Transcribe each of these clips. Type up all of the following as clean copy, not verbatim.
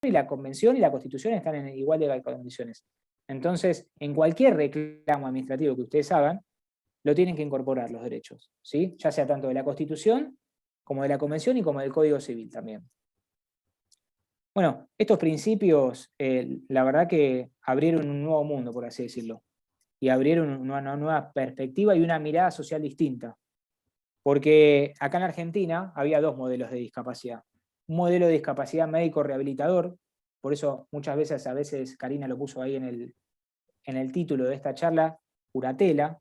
y la Convención y la Constitución están en igual de condiciones. Entonces, en cualquier reclamo administrativo que ustedes hagan, lo tienen que incorporar los derechos, ¿sí? Ya sea tanto de la Constitución, como de la Convención y como del Código Civil también. Bueno, estos principios, la verdad que abrieron un nuevo mundo, por así decirlo, y abrieron una nueva perspectiva y una mirada social distinta. Porque acá en Argentina había dos modelos de discapacidad. Un modelo de discapacidad médico rehabilitador, por eso muchas veces, a veces Karina lo puso ahí en el título de esta charla, curatela,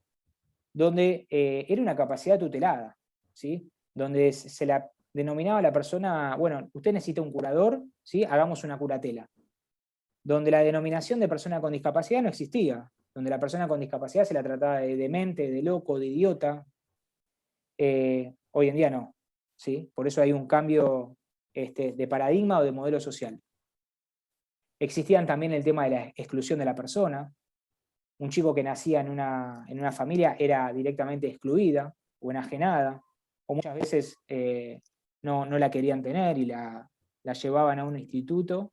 donde era una capacidad tutelada, ¿sí? Donde se la denominaba a la persona, bueno, usted necesita un curador, ¿sí? Hagamos una curatela. Donde la denominación de persona con discapacidad no existía, donde la persona con discapacidad se la trataba de demente, de loco, de idiota. Hoy en día no, ¿sí? Por eso hay un cambio de paradigma o de modelo social. Existían también el tema de la exclusión de la persona. Un chico que nacía en una familia era directamente excluida o enajenada, o muchas veces no la querían tener y la llevaban a un instituto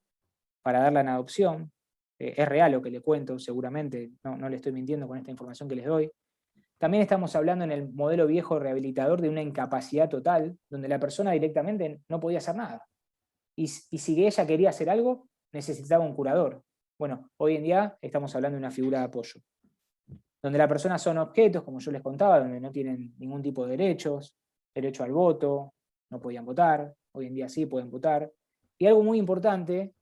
para darla en adopción. Es real lo que le cuento, seguramente, no le estoy mintiendo con esta información que les doy. También estamos hablando en el modelo viejo rehabilitador de una incapacidad total, donde la persona directamente no podía hacer nada. Y si ella quería hacer algo, necesitaba un curador. Bueno, hoy en día estamos hablando de una figura de apoyo, donde las personas son objetos, como yo les contaba, donde no tienen ningún tipo de derechos, derecho al voto, no podían votar, hoy en día sí pueden votar. Y algo muy importante,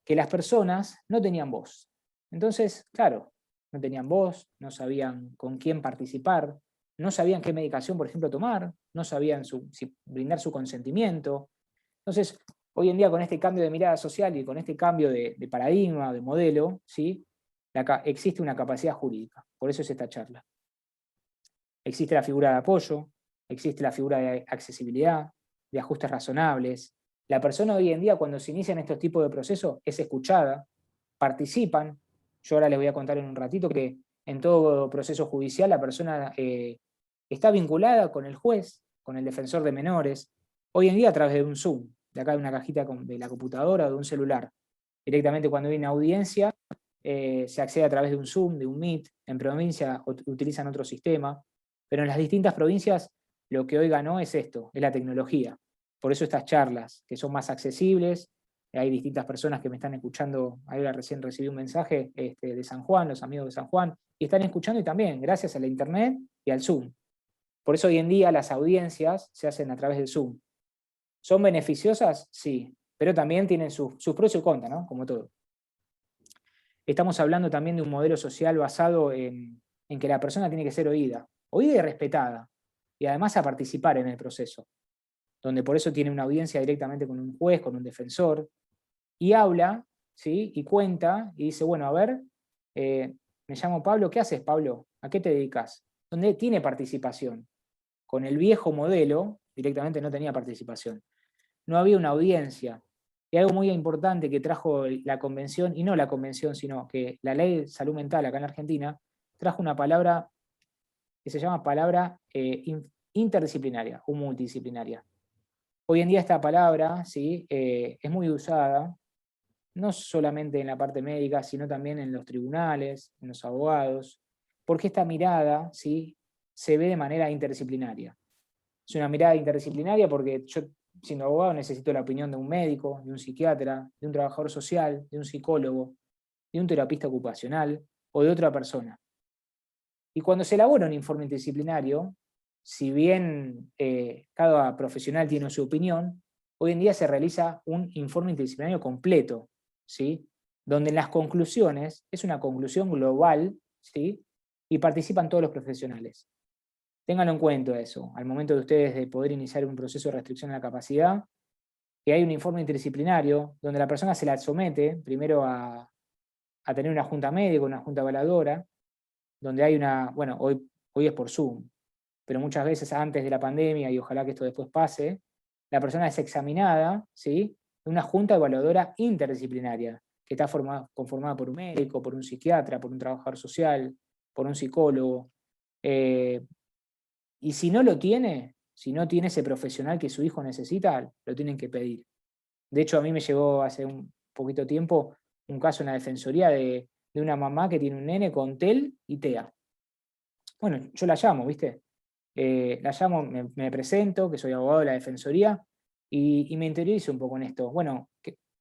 que las personas no tenían voz. Entonces, claro, no tenían voz, no sabían con quién participar, no sabían qué medicación, por ejemplo, tomar, no sabían si brindar su consentimiento. Entonces, hoy en día con este cambio de mirada social y con este cambio de paradigma, de modelo, ¿sí? Existe una capacidad jurídica. Por eso es esta charla. Existe la figura de apoyo, existe la figura de accesibilidad, de ajustes razonables. La persona hoy en día, cuando se inician estos tipos de procesos, es escuchada, participan. Yo ahora les voy a contar en un ratito que en todo proceso judicial la persona está vinculada con el juez, con el defensor de menores, hoy en día a través de un Zoom, de acá de una cajita de la computadora o de un celular. Directamente cuando hay una audiencia, se accede a través de un Zoom, de un Meet. En provincia utilizan otro sistema, pero en las distintas provincias lo que hoy ganó es esto, es la tecnología. Por eso estas charlas, que son más accesibles, hay distintas personas que me están escuchando, ahora recién recibí un mensaje de San Juan, los amigos de San Juan, y están escuchando y también gracias a la internet y al Zoom. Por eso hoy en día las audiencias se hacen a través del Zoom. ¿Son beneficiosas? Sí, pero también tienen sus pros y sus contras, ¿no? Como todo. Estamos hablando también de un modelo social basado en que la persona tiene que ser oída y respetada, y además a participar en el proceso, donde por eso tiene una audiencia directamente con un juez, con un defensor, y habla, ¿sí? Y cuenta, y dice, bueno, a ver, me llamo Pablo, ¿qué haces, Pablo? ¿A qué te dedicas? Donde tiene participación. Con el viejo modelo, directamente no tenía participación. No había una audiencia. Y algo muy importante que trajo la convención, y no la convención, sino que la ley de salud mental acá en Argentina, trajo una palabra que se llama palabra interdisciplinaria o multidisciplinaria. Hoy en día esta palabra, ¿sí? Es muy usada, no solamente en la parte médica, sino también en los tribunales, en los abogados, porque esta mirada, ¿sí? Se ve de manera interdisciplinaria. Es una mirada interdisciplinaria porque yo, siendo abogado, necesito la opinión de un médico, de un psiquiatra, de un trabajador social, de un psicólogo, de un terapista ocupacional o de otra persona. Y cuando se elabora un informe interdisciplinario, si bien cada profesional tiene su opinión, hoy en día se realiza un informe interdisciplinario completo, ¿sí? Donde en las conclusiones es una conclusión global, ¿sí? Y participan todos los profesionales. Ténganlo en cuenta eso, al momento de ustedes de poder iniciar un proceso de restricción de la capacidad, que hay un informe interdisciplinario donde la persona se la somete primero a tener una junta médica, una junta evaluadora, donde hay bueno, hoy es por Zoom, pero muchas veces antes de la pandemia, y ojalá que esto después pase, la persona es examinada, ¿sí? En una junta evaluadora interdisciplinaria, que está conformada por un médico, por un psiquiatra, por un trabajador social, por un psicólogo. Y si no lo tiene, si no tiene ese profesional que su hijo necesita, lo tienen que pedir. De hecho, a mí me llegó hace un poquito tiempo un caso en la defensoría de una mamá que tiene un nene con TEL y TEA. Bueno, yo la llamo, ¿viste? La llamo, me presento, que soy abogado de la defensoría, y me interiorizo un poco en esto. Bueno,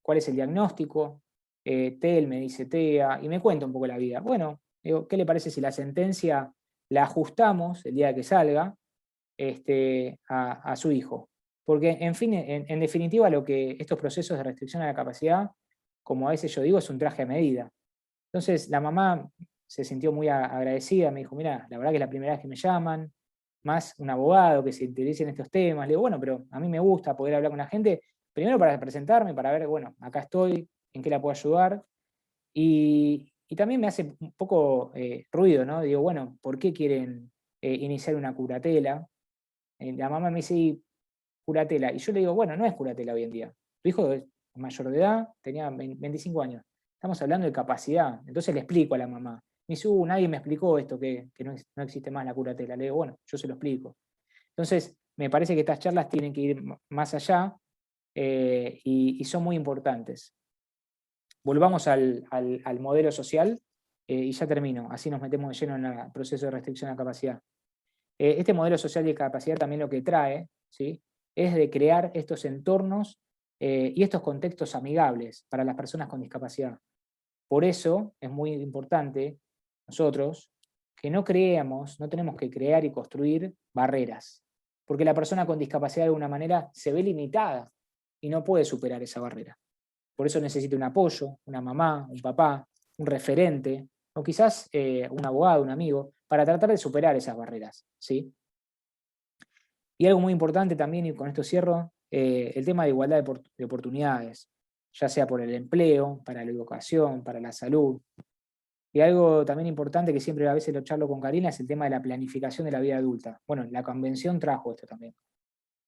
¿cuál es el diagnóstico? TEL me dice TEA, y me cuenta un poco la vida. Bueno, digo, ¿qué le parece si la sentencia la ajustamos el día que salga a su hijo? Porque, en fin, en definitiva, lo que estos procesos de restricción a la capacidad, como a veces yo digo, es un traje a medida. Entonces, la mamá se sintió muy agradecida, me dijo, mira, la verdad que es la primera vez que me llaman, más un abogado que se interese en estos temas. Le digo, bueno, pero a mí me gusta poder hablar con la gente, primero para presentarme, para ver, bueno, acá estoy, en qué la puedo ayudar, y también me hace un poco ruido, ¿no? Digo, bueno, ¿por qué quieren iniciar una curatela? La mamá me dice, "Y, curatela", y yo le digo, bueno, no es curatela hoy en día. Tu hijo es mayor de edad, tenía 25 años. Estamos hablando de capacidad. Entonces le explico a la mamá. Me dice, nadie me explicó esto, que no existe más la curatela. Le digo, bueno, yo se lo explico. Entonces, me parece que estas charlas tienen que ir más allá y son muy importantes. Volvamos al modelo social y ya termino. Así nos metemos de lleno en el proceso de restricción a la capacidad. Este modelo social de capacidad también lo que trae, ¿sí?, es de crear estos entornos y estos contextos amigables para las personas con discapacidad. Por eso es muy importante nosotros que no creemos, no tenemos que crear y construir barreras, porque la persona con discapacidad de alguna manera se ve limitada y no puede superar esa barrera. Por eso necesita un apoyo, una mamá, un papá, un referente, o quizás un abogado, un amigo, para tratar de superar esas barreras, ¿sí? Y algo muy importante también, y con esto cierro, el tema de igualdad de oportunidades, ya sea por el empleo, para la educación, para la salud. Y algo también importante que siempre a veces lo charlo con Karina es el tema de la planificación de la vida adulta. Bueno, la convención trajo esto también.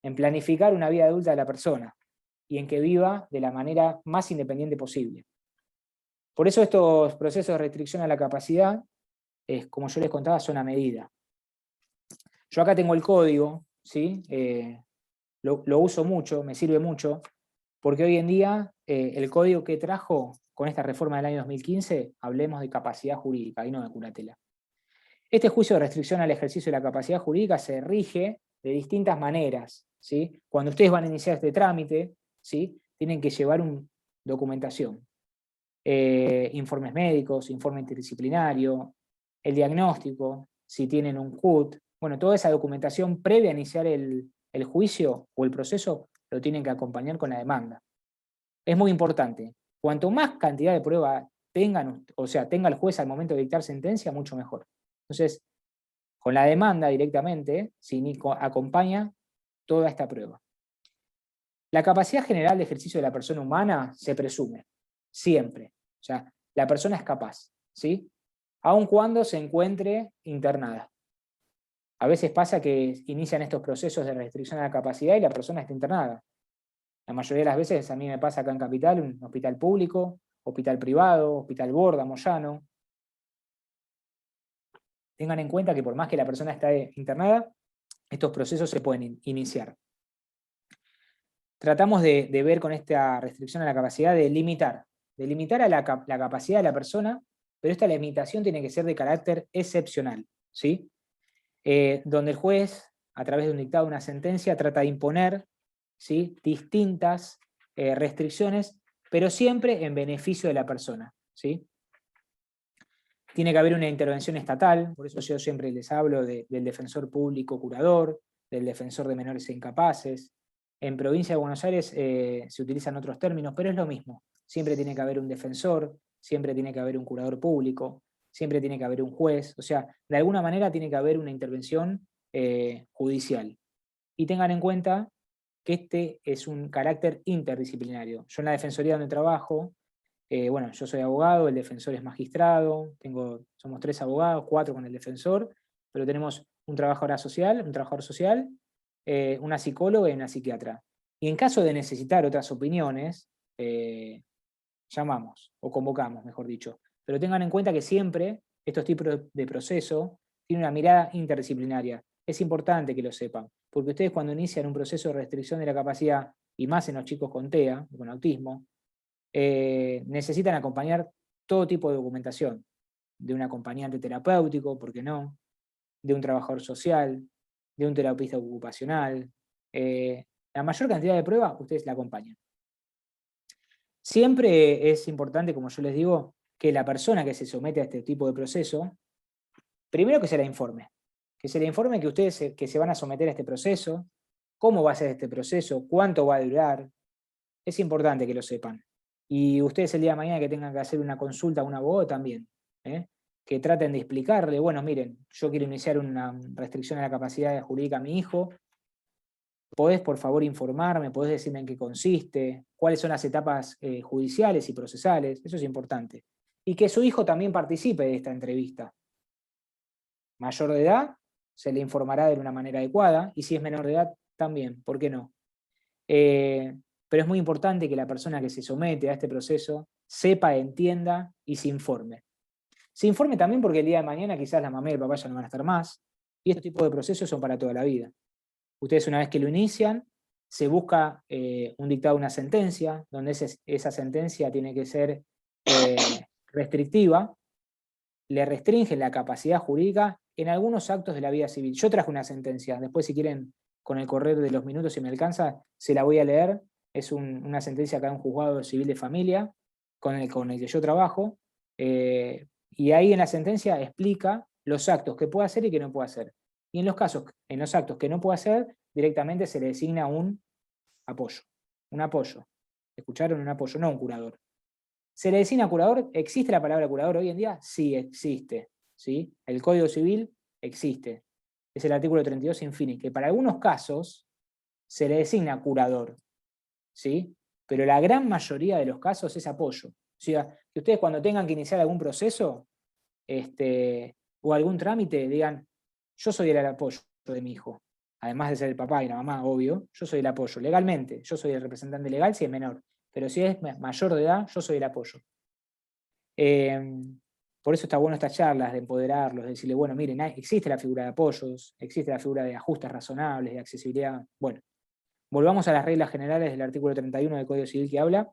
En planificar una vida adulta de la persona y en que viva de la manera más independiente posible. Por eso estos procesos de restricción a la capacidad, como yo les contaba, son a medida. Yo acá tengo el código, ¿sí? Lo uso mucho, me sirve mucho, porque hoy en día el código que trajo con esta reforma del año 2015, hablemos de capacidad jurídica y no de curatela. Este juicio de restricción al ejercicio de la capacidad jurídica se rige de distintas maneras, ¿sí? Cuando ustedes van a iniciar este trámite, ¿sí?, tienen que llevar una documentación. Informes médicos, informe interdisciplinario, el diagnóstico, si tienen un CUT, bueno, toda esa documentación previa a iniciar el juicio o el proceso lo tienen que acompañar con la demanda. Es muy importante. Cuanto más cantidad de prueba tengan, o sea, tenga el juez al momento de dictar sentencia, mucho mejor. Entonces, con la demanda directamente, acompaña toda esta prueba. La capacidad general de ejercicio de la persona humana se presume, siempre. O sea, la persona es capaz, ¿sí? Aun cuando se encuentre internada. A veces pasa que inician estos procesos de restricción a la capacidad y la persona está internada. La mayoría de las veces a mí me pasa acá en Capital, un hospital público, hospital privado, hospital Borda, Moyano. Tengan en cuenta que por más que la persona esté internada, estos procesos se pueden iniciar. Tratamos de ver con esta restricción a la capacidad de limitar a la capacidad de la persona, pero esta limitación tiene que ser de carácter excepcional, ¿sí? Donde el juez, a través de un dictado, una sentencia, trata de imponer, ¿sí?, distintas restricciones, pero siempre en beneficio de la persona, ¿sí? Tiene que haber una intervención estatal, por eso yo siempre les hablo del defensor público curador, del defensor de menores e incapaces. En provincia de Buenos Aires se utilizan otros términos, pero es lo mismo. Siempre tiene que haber un defensor, siempre tiene que haber un curador público, siempre tiene que haber un juez. O sea, de alguna manera tiene que haber una intervención judicial. Y tengan en cuenta que este es un carácter interdisciplinario. Yo en la defensoría donde trabajo, bueno, yo soy abogado, el defensor es magistrado, somos 3 abogados, 4 con el defensor, pero tenemos un trabajador social, una psicóloga y una psiquiatra. Y en caso de necesitar otras opiniones, llamamos o convocamos, mejor dicho. Pero tengan en cuenta que siempre estos tipos de proceso tienen una mirada interdisciplinaria. Es importante que lo sepan, porque ustedes cuando inician un proceso de restricción de la capacidad y más en los chicos con TEA, con autismo, necesitan acompañar todo tipo de documentación, de un acompañante terapéutico, ¿por qué no?, de un trabajador social, de un terapeuta ocupacional. La mayor cantidad de pruebas, ustedes la acompañan. Siempre es importante, como yo les digo, que la persona que se somete a este tipo de proceso, primero que se la informe. Que se le informe que ustedes que se van a someter a este proceso, cómo va a ser este proceso, cuánto va a durar. Es importante que lo sepan. Y ustedes el día de mañana que tengan que hacer una consulta a un abogado también, ¿eh? Que traten de explicarle, bueno, miren, yo quiero iniciar una restricción a la capacidad jurídica a mi hijo, ¿podés por favor informarme? ¿Podés decirme en qué consiste? ¿Cuáles son las etapas judiciales y procesales? Eso es importante. Y que su hijo también participe de esta entrevista. Mayor de edad, se le informará de una manera adecuada, y si es menor de edad, también, ¿por qué no? Pero es muy importante que la persona que se somete a este proceso sepa, entienda y se informe. Se informe también porque el día de mañana quizás la mamá y el papá ya no van a estar más, y este tipo de procesos son para toda la vida. Ustedes una vez que lo inician, se busca un dictado, una sentencia, donde esa sentencia tiene que ser restrictiva, le restringe la capacidad jurídica en algunos actos de la vida civil. Yo traje una sentencia, después si quieren, con el correr de los minutos, si me alcanza, se la voy a leer. Es una sentencia acá en un juzgado civil de familia, con el que yo trabajo, y ahí en la sentencia explica los actos que puede hacer y que no puede hacer. Y en los actos que no puede hacer, directamente se le designa un apoyo. Un apoyo. ¿Escucharon? Un apoyo, no un curador. ¿Se le designa curador? ¿Existe la palabra curador hoy en día? Sí, existe. ¿Sí? El Código Civil existe. Es el artículo 32 infini, que para algunos casos se le designa curador. ¿Sí? Pero la gran mayoría de los casos es apoyo. O sea, que ustedes cuando tengan que iniciar algún proceso o algún trámite, digan, yo soy el apoyo de mi hijo. Además de ser el papá y la mamá, obvio, yo soy el apoyo. Legalmente, yo soy el representante legal si es menor. Pero si es mayor de edad, yo soy el apoyo. Por eso está bueno estas charlas, de empoderarlos, de decirle, bueno, miren, existe la figura de apoyos, existe la figura de ajustes razonables, de accesibilidad. Bueno, volvamos a las reglas generales del artículo 31 del Código Civil que habla,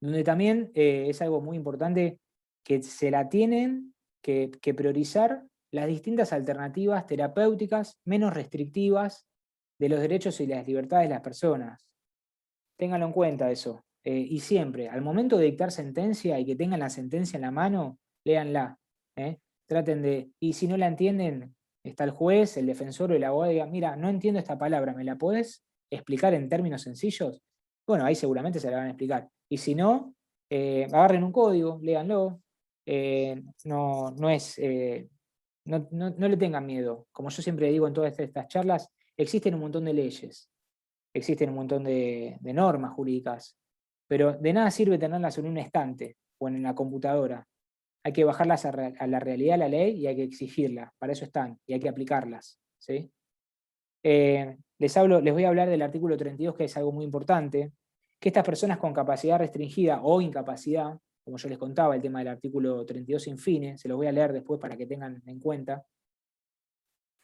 donde también es algo muy importante que se la tienen que priorizar las distintas alternativas terapéuticas menos restrictivas de los derechos y las libertades de las personas. Ténganlo en cuenta eso. Y siempre, al momento de dictar sentencia y que tengan la sentencia en la mano, léanla. Traten de, y si no la entienden, está el juez, el defensor o el abogado y digan, mira, no entiendo esta palabra, ¿me la podés explicar en términos sencillos? Bueno, ahí seguramente se la van a explicar. Y si no, agarren un código, léanlo. No le tengan miedo. Como yo siempre digo en todas estas charlas, existen un montón de leyes. Existen un montón de normas jurídicas, pero de nada sirve tenerlas en un estante o en la computadora. Hay que bajarlas a la realidad de la ley y hay que exigirlas, para eso están, y hay que aplicarlas. ¿Sí? Les voy a hablar del artículo 32, que es algo muy importante, que estas personas con capacidad restringida o incapacidad, como yo les contaba, el tema del artículo 32 infine, se los voy a leer después para que tengan en cuenta.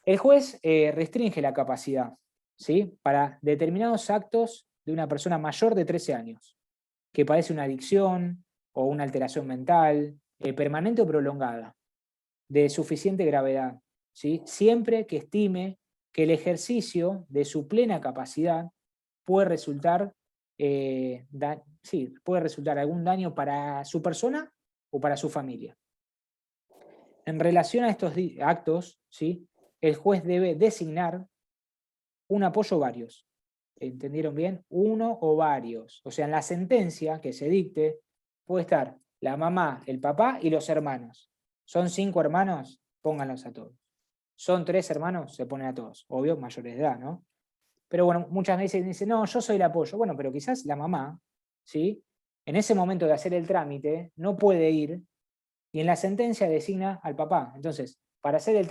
El juez restringe la capacidad, ¿sí?, para determinados actos de una persona mayor de 13 años, que padece una adicción o una alteración mental, permanente o prolongada, de suficiente gravedad, ¿sí?, siempre que estime que el ejercicio de su plena capacidad puede resultar, puede resultar algún daño para su persona o para su familia. En relación a estos actos, ¿sí?, el juez debe designar un apoyo o varios. ¿Entendieron bien? Uno o varios. O sea, en la sentencia que se dicte puede estar la mamá, el papá y los hermanos. ¿Son 5 hermanos? Pónganlos a todos. ¿Son 3 hermanos? Se ponen a todos. Obvio, mayores de edad, ¿no? Pero bueno, muchas veces dicen, no, yo soy el apoyo. Bueno, pero quizás la mamá, ¿sí?, en ese momento de hacer el trámite, no puede ir y en la sentencia designa al papá. Entonces, para hacer el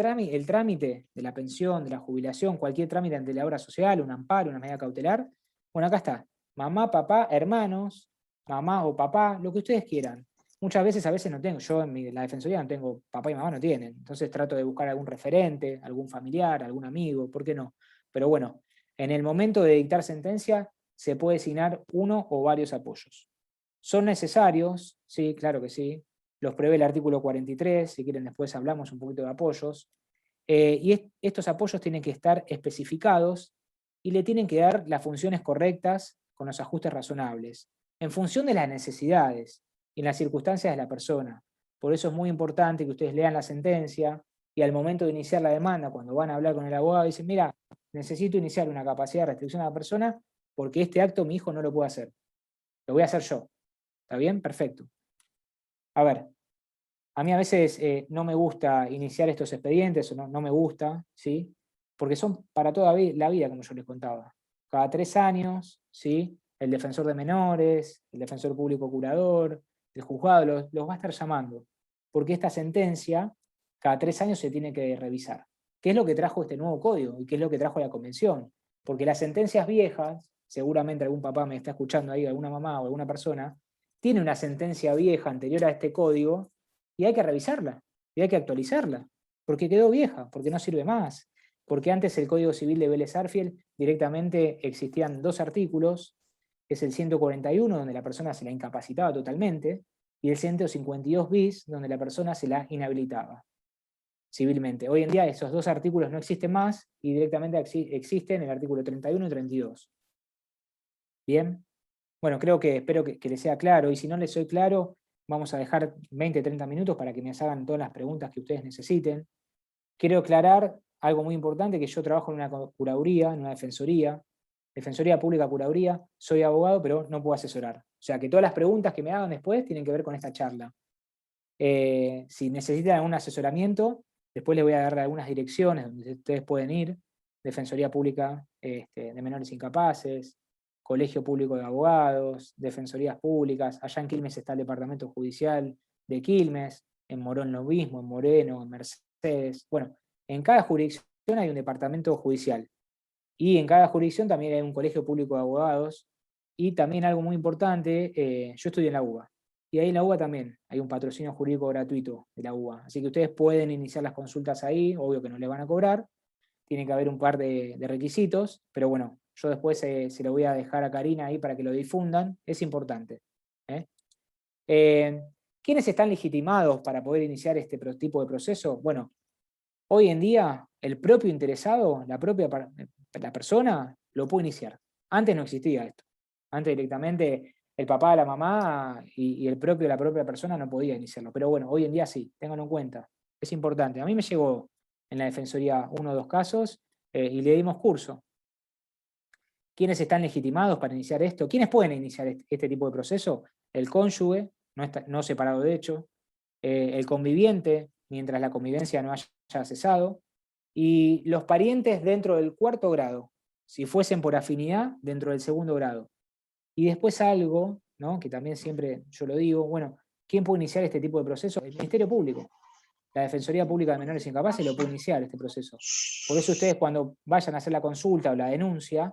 trámite de la pensión, de la jubilación, cualquier trámite ante la obra social, un amparo, una medida cautelar, bueno, acá está, mamá, papá, hermanos, mamá o papá, lo que ustedes quieran. Muchas veces, a veces no tengo, yo en la defensoría no tengo, papá y mamá no tienen, entonces trato de buscar algún referente, algún familiar, algún amigo, ¿por qué no? Pero bueno, en el momento de dictar sentencia, se puede designar uno o varios apoyos. ¿Son necesarios? Sí, claro que sí. Los prevé el artículo 43, si quieren después hablamos un poquito de apoyos. Estos apoyos tienen que estar especificados y le tienen que dar las funciones correctas con los ajustes razonables, en función de las necesidades y las circunstancias de la persona. Por eso es muy importante que ustedes lean la sentencia y al momento de iniciar la demanda, cuando van a hablar con el abogado, dicen, mira, necesito iniciar una capacidad de restricción a la persona porque este acto mi hijo no lo puede hacer. Lo voy a hacer yo. ¿Está bien? Perfecto. A ver, a mí a veces no me gusta iniciar estos expedientes, o no me gusta, ¿sí? Porque son para toda la vida, como yo les contaba. Cada 3 años, ¿sí? El defensor de menores, el defensor público curador, el juzgado los va a estar llamando. Porque esta sentencia, cada 3 años se tiene que revisar. ¿Qué es lo que trajo este nuevo código? ¿Y qué es lo que trajo la convención? Porque las sentencias viejas, seguramente algún papá me está escuchando ahí, alguna mamá o alguna persona, tiene una sentencia vieja anterior a este código, y hay que revisarla, y hay que actualizarla, porque quedó vieja, porque no sirve más, porque antes el Código Civil de Vélez Sarsfield directamente existían 2 artículos, que es el 141, donde la persona se la incapacitaba totalmente, y el 152 bis, donde la persona se la inhabilitaba civilmente. Hoy en día esos 2 artículos no existen más, y directamente existen el artículo 31 y 32. ¿Bien? Bueno, espero que les sea claro, y si no les soy claro, vamos a dejar 20, 30 minutos para que me hagan todas las preguntas que ustedes necesiten. Quiero aclarar algo muy importante, que yo trabajo en una curaduría, en una defensoría pública curaduría, soy abogado, pero no puedo asesorar. O sea que todas las preguntas que me hagan después tienen que ver con esta charla. Si necesitan algún asesoramiento, después les voy a dar algunas direcciones donde ustedes pueden ir, Defensoría Pública de Menores Incapaces, Colegio Público de Abogados, Defensorías Públicas. Allá en Quilmes está el Departamento Judicial de Quilmes, en Morón lo mismo, en Moreno, en Mercedes. Bueno, en cada jurisdicción hay un departamento judicial. Y en cada jurisdicción también hay un colegio público de abogados. Y también algo muy importante, yo estudié en la UBA. Y ahí en la UBA también hay un patrocinio jurídico gratuito de la UBA. Así que ustedes pueden iniciar las consultas ahí, obvio que no les van a cobrar. Tiene que haber un par de requisitos, pero bueno, yo después se lo voy a dejar a Karina ahí para que lo difundan. Es importante. ¿Eh? ¿Quiénes están legitimados para poder iniciar este tipo de proceso? Bueno, hoy en día el propio interesado, la persona, lo puede iniciar. Antes no existía esto. Antes directamente el papá, la mamá y la propia persona no podía iniciarlo. Pero bueno, hoy en día sí, ténganlo en cuenta. Es importante. A mí me llegó en la defensoría 1 o 2 casos y le dimos curso. ¿Quiénes están legitimados para iniciar esto? ¿Quiénes pueden iniciar este tipo de proceso? El cónyuge, no separado de hecho, el conviviente, mientras la convivencia no haya cesado, y los parientes dentro del 4º grado, si fuesen por afinidad, dentro del 2º grado. Y después algo, ¿no? Que también siempre yo lo digo, bueno, ¿quién puede iniciar este tipo de proceso? El Ministerio Público. La Defensoría Pública de Menores Incapaces lo puede iniciar este proceso. Por eso ustedes cuando vayan a hacer la consulta o la denuncia,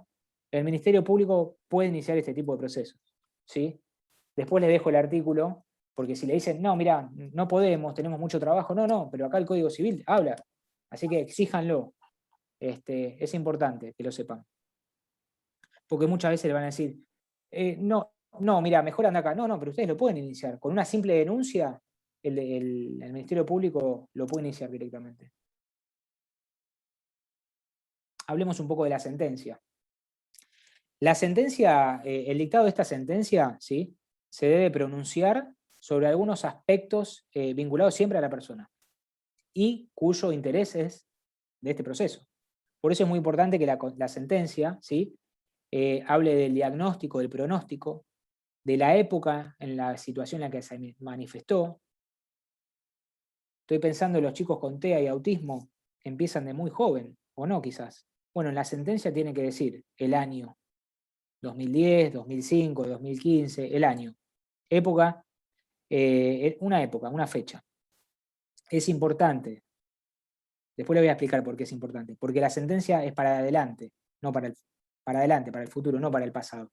el Ministerio Público puede iniciar este tipo de procesos. ¿Sí? Después les dejo el artículo, porque si le dicen, no, mira, no podemos, tenemos mucho trabajo, no, pero acá el Código Civil habla. Así que exíjanlo. Es importante que lo sepan. Porque muchas veces le van a decir, no, mira, mejor anda acá. No, pero ustedes lo pueden iniciar. Con una simple denuncia, el Ministerio Público lo puede iniciar directamente. Hablemos un poco de la sentencia. La sentencia, el dictado de esta sentencia, ¿sí?, se debe pronunciar sobre algunos aspectos vinculados siempre a la persona y cuyo interés es de este proceso. Por eso es muy importante que la sentencia, ¿sí?, hable del diagnóstico, del pronóstico, de la época en la situación en la que se manifestó. Estoy pensando en los chicos con TEA y autismo, empiezan de muy joven, o no quizás. Bueno, en la sentencia tiene que decir el año, 2010, 2005, 2015, el año. Época, una fecha. Es importante. Después le voy a explicar por qué es importante. Porque la sentencia es para adelante, no para adelante, para el futuro, no para el pasado.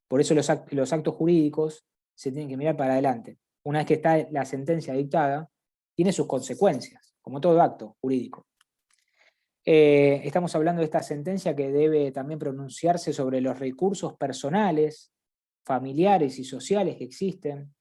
Por eso los actos jurídicos se tienen que mirar para adelante. Una vez que está la sentencia dictada, tiene sus consecuencias, como todo acto jurídico. Estamos hablando de esta sentencia que debe también pronunciarse sobre los recursos personales, familiares y sociales que existen.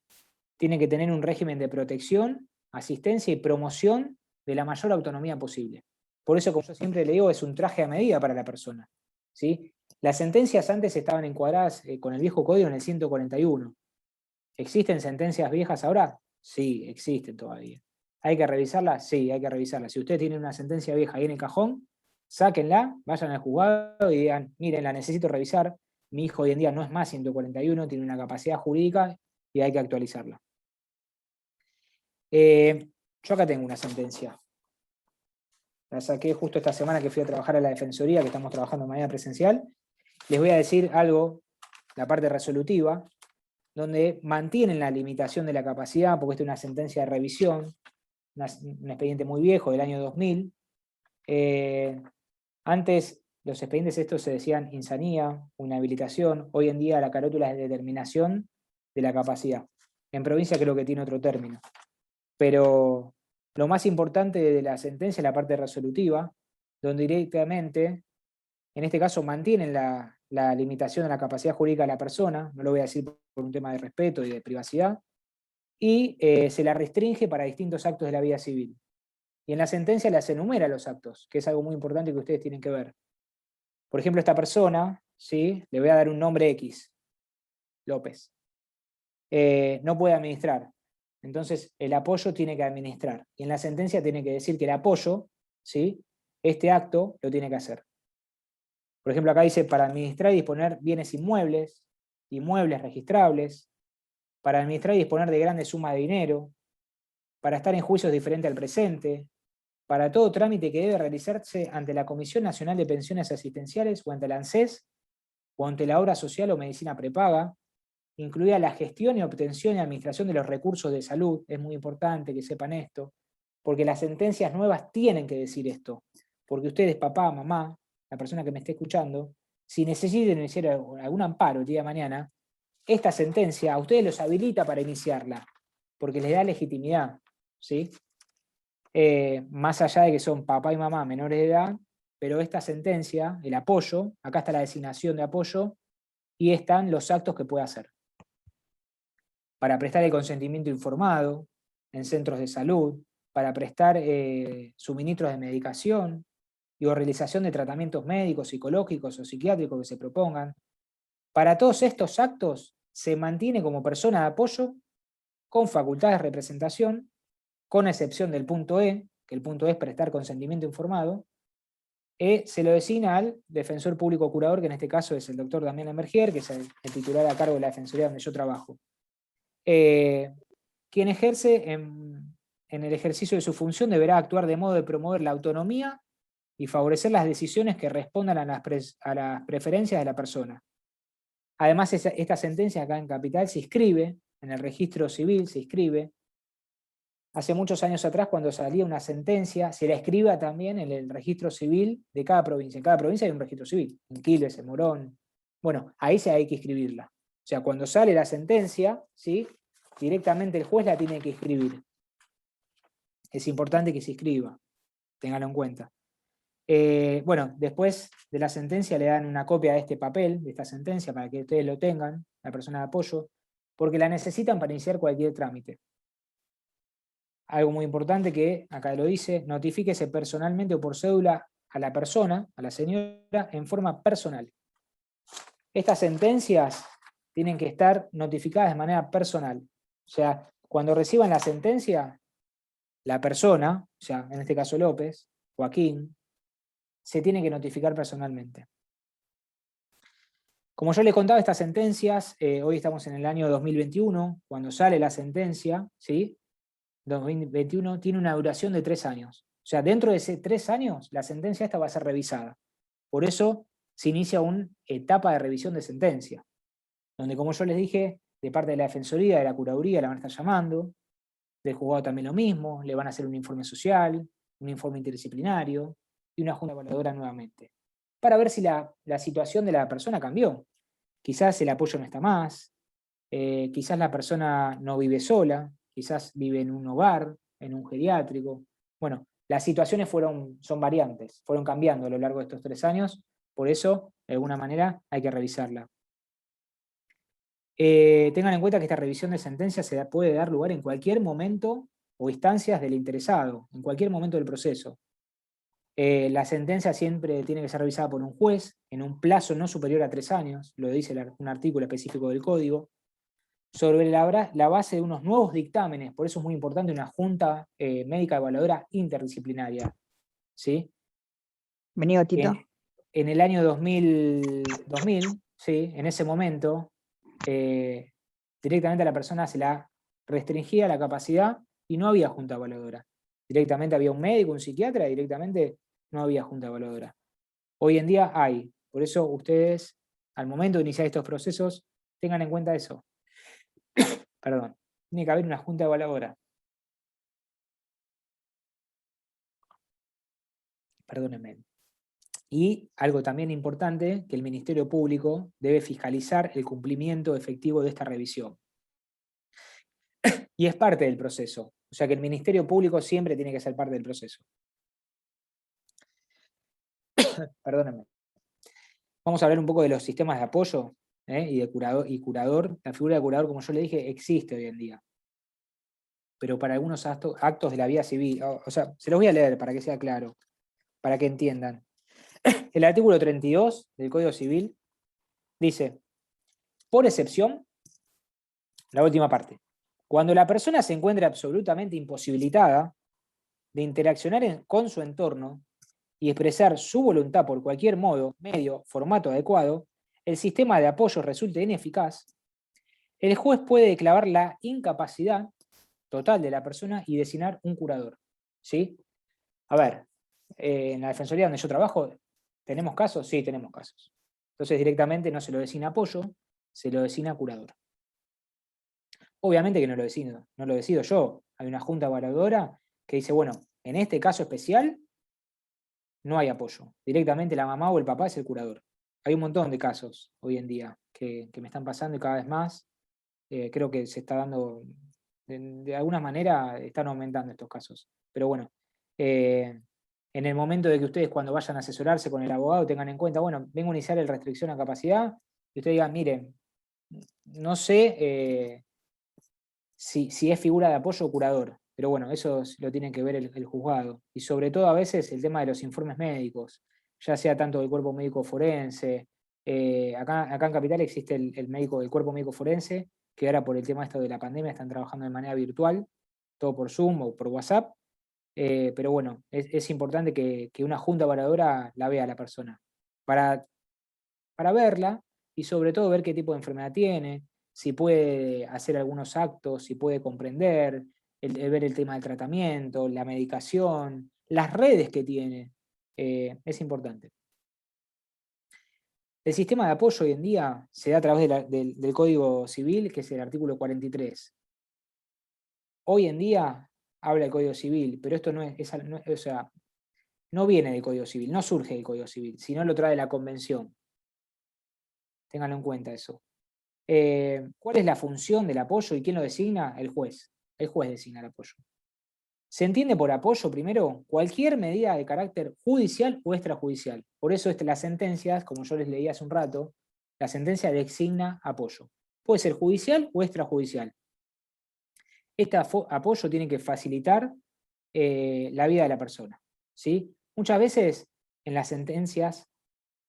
Tiene que tener un régimen de protección, asistencia y promoción de la mayor autonomía posible. Por eso, como yo siempre le digo, es un traje a medida para la persona, ¿sí? Las sentencias antes estaban encuadradas con el viejo código en el 141. ¿Existen sentencias viejas ahora? Sí, existen todavía. ¿Hay que revisarlas? Sí, hay que revisarlas. Si usted tiene una sentencia vieja ahí en el cajón, sáquenla, vayan al juzgado y digan, miren, la necesito revisar, mi hijo hoy en día no es más 141, tiene una capacidad jurídica y hay que actualizarla. Yo acá tengo una sentencia. La saqué justo esta semana que fui a trabajar a la Defensoría, que estamos trabajando de manera presencial. Les voy a decir algo, la parte resolutiva, donde mantienen la limitación de la capacidad, porque esta es una sentencia de revisión, un expediente muy viejo del año 2000. Antes los expedientes estos se decían insanía, inhabilitación, hoy en día la carátula es de determinación de la capacidad. En provincia creo que tiene otro término. Pero lo más importante de la sentencia es la parte resolutiva, donde directamente, en este caso, mantienen la limitación de la capacidad jurídica de la persona, no lo voy a decir por un tema de respeto y de privacidad, y se la restringe para distintos actos de la vida civil. Y en la sentencia las enumera los actos, que es algo muy importante que ustedes tienen que ver. Por ejemplo, esta persona, ¿sí? Le voy a dar un nombre X, López. No puede administrar. Entonces, el apoyo tiene que administrar. Y en la sentencia tiene que decir que el apoyo, ¿sí? Este acto lo tiene que hacer. Por ejemplo, acá dice para administrar y disponer bienes inmuebles, inmuebles registrables, para administrar y disponer de grandes sumas de dinero, para estar en juicios diferentes al presente, para todo trámite que debe realizarse ante la Comisión Nacional de Pensiones Asistenciales o ante la ANSES o ante la obra social o medicina prepaga, incluida la gestión y obtención y administración de los recursos de salud. Es muy importante que sepan esto, porque las sentencias nuevas tienen que decir esto, porque ustedes, papá, mamá, la persona que me esté escuchando, si necesitan iniciar algún amparo el día de mañana, esta sentencia a ustedes los habilita para iniciarla, porque les da legitimidad, ¿sí? Más allá de que son papá y mamá menores de edad, pero esta sentencia, el apoyo, acá está la designación de apoyo, y están los actos que puede hacer. Para prestar el consentimiento informado en centros de salud, para prestar suministros de medicación y o realización de tratamientos médicos, psicológicos o psiquiátricos que se propongan. Para todos estos actos se mantiene como persona de apoyo con facultades de representación, con excepción del punto E, que el punto E es prestar consentimiento informado, se lo designa al defensor público curador, que en este caso es el doctor Damián Emergier, que es el titular a cargo de la defensoría donde yo trabajo. Quien ejerce en el ejercicio de su función deberá actuar de modo de promover la autonomía y favorecer las decisiones que respondan a las preferencias de la persona. Además, esta sentencia acá en Capital se inscribe en el registro civil, se inscribe. Hace muchos años atrás, cuando salía una sentencia, se la escriba también en el registro civil de cada provincia. En cada provincia hay un registro civil, en Quilmes, en Morón. Bueno, ahí se hay que escribirla. O sea, cuando sale la sentencia, ¿sí? Directamente el juez la tiene que escribir. Es importante que se escriba, ténganlo en cuenta. Bueno, después de la sentencia le dan una copia de este papel, de esta sentencia, para que ustedes lo tengan, la persona de apoyo, porque la necesitan para iniciar cualquier trámite. Algo muy importante que, acá lo dice, notifíquese personalmente o por cédula a la persona, a la señora, en forma personal. Estas sentencias tienen que estar notificadas de manera personal. O sea, cuando reciban la sentencia, la persona, o sea, en este caso López, Joaquín, se tiene que notificar personalmente. Como yo les contaba, estas sentencias, hoy estamos en el año 2021, cuando sale la sentencia, ¿sí? 2021 tiene una duración de 3 años. O sea, dentro de esos 3 años, la sentencia esta va a ser revisada. Por eso se inicia una etapa de revisión de sentencia, donde, como yo les dije, de parte de la Defensoría, de la Curaduría, la van a estar llamando, del juzgado también lo mismo, le van a hacer un informe social, un informe interdisciplinario y una junta evaluadora nuevamente, para ver si la situación de la persona cambió. Quizás el apoyo no está más, quizás la persona no vive sola, quizás vive en un hogar, en un geriátrico. Bueno, Las situaciones son variantes, fueron cambiando a lo largo de estos 3 años, por eso, de alguna manera, hay que revisarla. Tengan en cuenta que esta revisión de sentencia puede dar lugar en cualquier momento o instancias del interesado, en cualquier momento del proceso. La sentencia siempre tiene que ser revisada por un juez en un plazo no superior a 3 años, lo dice un artículo específico del Código, sobre la base de unos nuevos dictámenes, por eso es muy importante una junta médica evaluadora interdisciplinaria. ¿Sí? Venido, Tito. En el año 2000, ¿sí? En ese momento, directamente a la persona se la restringía la capacidad y no había junta evaluadora. Directamente había un médico, un psiquiatra, y directamente no había junta evaluadora. Hoy en día hay. Por eso ustedes, al momento de iniciar estos procesos, tengan en cuenta eso. Perdón. Tiene que haber una junta evaluadora. Perdónenme. Y algo también importante, que el Ministerio Público debe fiscalizar el cumplimiento efectivo de esta revisión. Y es parte del proceso. O sea que el Ministerio Público siempre tiene que ser parte del proceso. Perdónenme. Vamos a hablar un poco de los sistemas de apoyo y de curador. La figura de curador, como yo le dije, existe hoy en día. Pero para algunos actos de la vía civil, o sea, se los voy a leer para que sea claro, para que entiendan. El artículo 32 del Código Civil dice, por excepción, la última parte, cuando la persona se encuentre absolutamente imposibilitada de interaccionar con su entorno y expresar su voluntad por cualquier modo, medio, formato adecuado, el sistema de apoyo resulte ineficaz, el juez puede declarar la incapacidad total de la persona y designar un curador. ¿Sí? A ver, en la defensoría donde yo trabajo, ¿tenemos casos? Sí, tenemos casos. Entonces directamente no se lo designa apoyo, se lo designa curador. Obviamente que no lo decido yo. Hay una junta evaluadora que dice, bueno, en este caso especial no hay apoyo. Directamente la mamá o el papá es el curador. Hay un montón de casos hoy en día que me están pasando y cada vez más. Creo que se está dando, de alguna manera están aumentando estos casos. Pero bueno, en el momento de que ustedes cuando vayan a asesorarse con el abogado tengan en cuenta, bueno, vengo a iniciar el restricción a capacidad, y ustedes digan, miren, no sé si es figura de apoyo o curador, pero bueno, eso lo tiene que ver el juzgado. Y sobre todo a veces el tema de los informes médicos, ya sea tanto del cuerpo médico forense, acá en Capital existe el cuerpo médico forense, que ahora por el tema esto de la pandemia están trabajando de manera virtual, todo por Zoom o por WhatsApp, pero bueno, es importante que una junta evaluadora la vea a la persona, para, para verla y sobre todo ver qué tipo de enfermedad tiene, si puede hacer algunos actos, si puede comprender, el ver el tema del tratamiento, la medicación, las redes que tiene, es importante. El sistema de apoyo hoy en día se da a través del Código Civil, que es el artículo 43. Hoy en día habla el Código Civil, pero esto o sea, no viene del Código Civil, no surge del Código Civil, sino lo trae la Convención. Ténganlo en cuenta eso. ¿Cuál es la función del apoyo y quién lo designa? El juez. El juez designa el apoyo. Se entiende por apoyo, primero, cualquier medida de carácter judicial o extrajudicial. Por eso las sentencias, como yo les leí hace un rato, la sentencia designa apoyo. Puede ser judicial o extrajudicial. Este apoyo tiene que facilitar la vida de la persona. ¿Sí? Muchas veces en las sentencias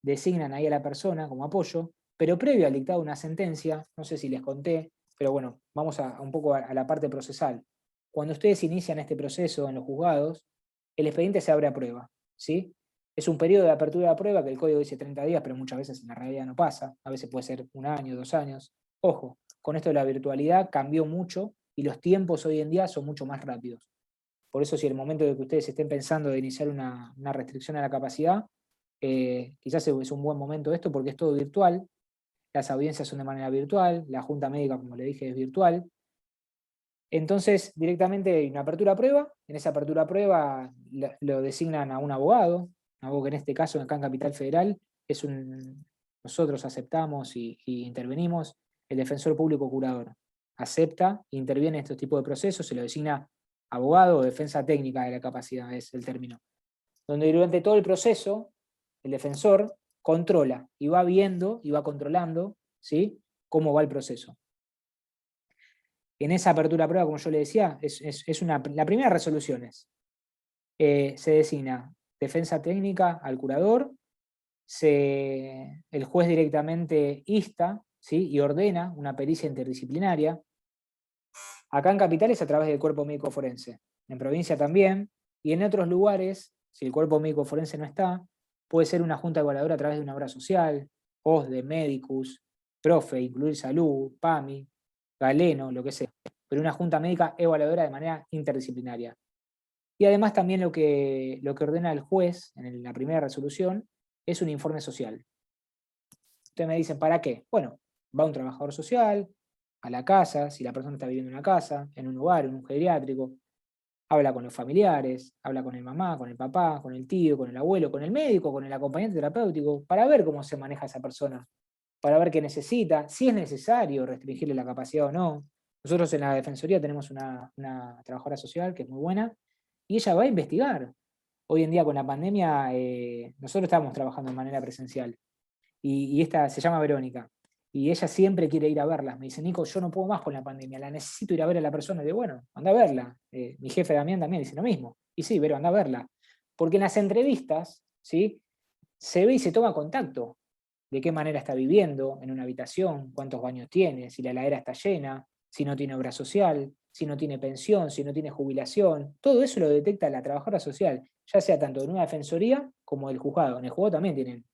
designan ahí a la persona como apoyo, pero previo al dictado de una sentencia, no sé si les conté, pero bueno, vamos un poco a la parte procesal. Cuando ustedes inician este proceso en los juzgados, el expediente se abre a prueba, ¿sí? Es un periodo de apertura a prueba que el código dice 30 días, pero muchas veces en la realidad no pasa, a veces puede ser 1 año, 2 años. Ojo, con esto de la virtualidad cambió mucho y los tiempos hoy en día son mucho más rápidos. Por eso si en el momento de que ustedes estén pensando de iniciar una restricción a la capacidad, quizás es un buen momento esto porque es todo virtual, las audiencias son de manera virtual, la junta médica, como le dije, es virtual. Entonces, directamente hay una apertura a prueba, en esa apertura a prueba lo designan a un abogado que en este caso, acá en Capital Federal, nosotros aceptamos y intervenimos, el defensor público curador. Acepta, interviene en estos tipos de procesos, se lo designa abogado o defensa técnica de la capacidad es el término, donde durante todo el proceso el defensor controla y va viendo y va controlando, ¿sí?, cómo va el proceso. En esa apertura a prueba, como yo le decía, la primera resolución se designa defensa técnica al curador, el juez directamente insta, ¿sí?, y ordena una pericia interdisciplinaria. Acá en Capital es a través del cuerpo médico forense, en provincia también, y en otros lugares, si el cuerpo médico forense no está, puede ser una junta evaluadora a través de una obra social, OSDE, Medicus, Profe, Incluir Salud, PAMI, Galeno, lo que sea, pero una junta médica evaluadora de manera interdisciplinaria. Y además también lo que ordena el juez en la primera resolución es un informe social. Ustedes me dicen, ¿para qué? Bueno, va un trabajador social a la casa, si la persona está viviendo en una casa, en un hogar, en un geriátrico, habla con los familiares, habla con el mamá, con el papá, con el tío, con el abuelo, con el médico, con el acompañante terapéutico, para ver cómo se maneja esa persona, para ver qué necesita, si es necesario restringirle la capacidad o no. Nosotros en la Defensoría tenemos una trabajadora social que es muy buena, y ella va a investigar. Hoy en día con la pandemia, nosotros estamos trabajando de manera presencial, y esta se llama Verónica, y ella siempre quiere ir a verlas. Me dice, Nico, yo no puedo más con la pandemia, la necesito ir a ver a la persona. Y digo, bueno, anda a verla. Mi jefe Damián también dice lo mismo. Y sí, Vero, anda a verla. Porque en las entrevistas, ¿sí?, se ve y se toma contacto de qué manera está viviendo en una habitación, cuántos baños tiene, si la heladera está llena, si no tiene obra social, si no tiene pensión, si no tiene jubilación. Todo eso lo detecta la trabajadora social, ya sea tanto en una defensoría como del juzgado. En el juzgado también tienen.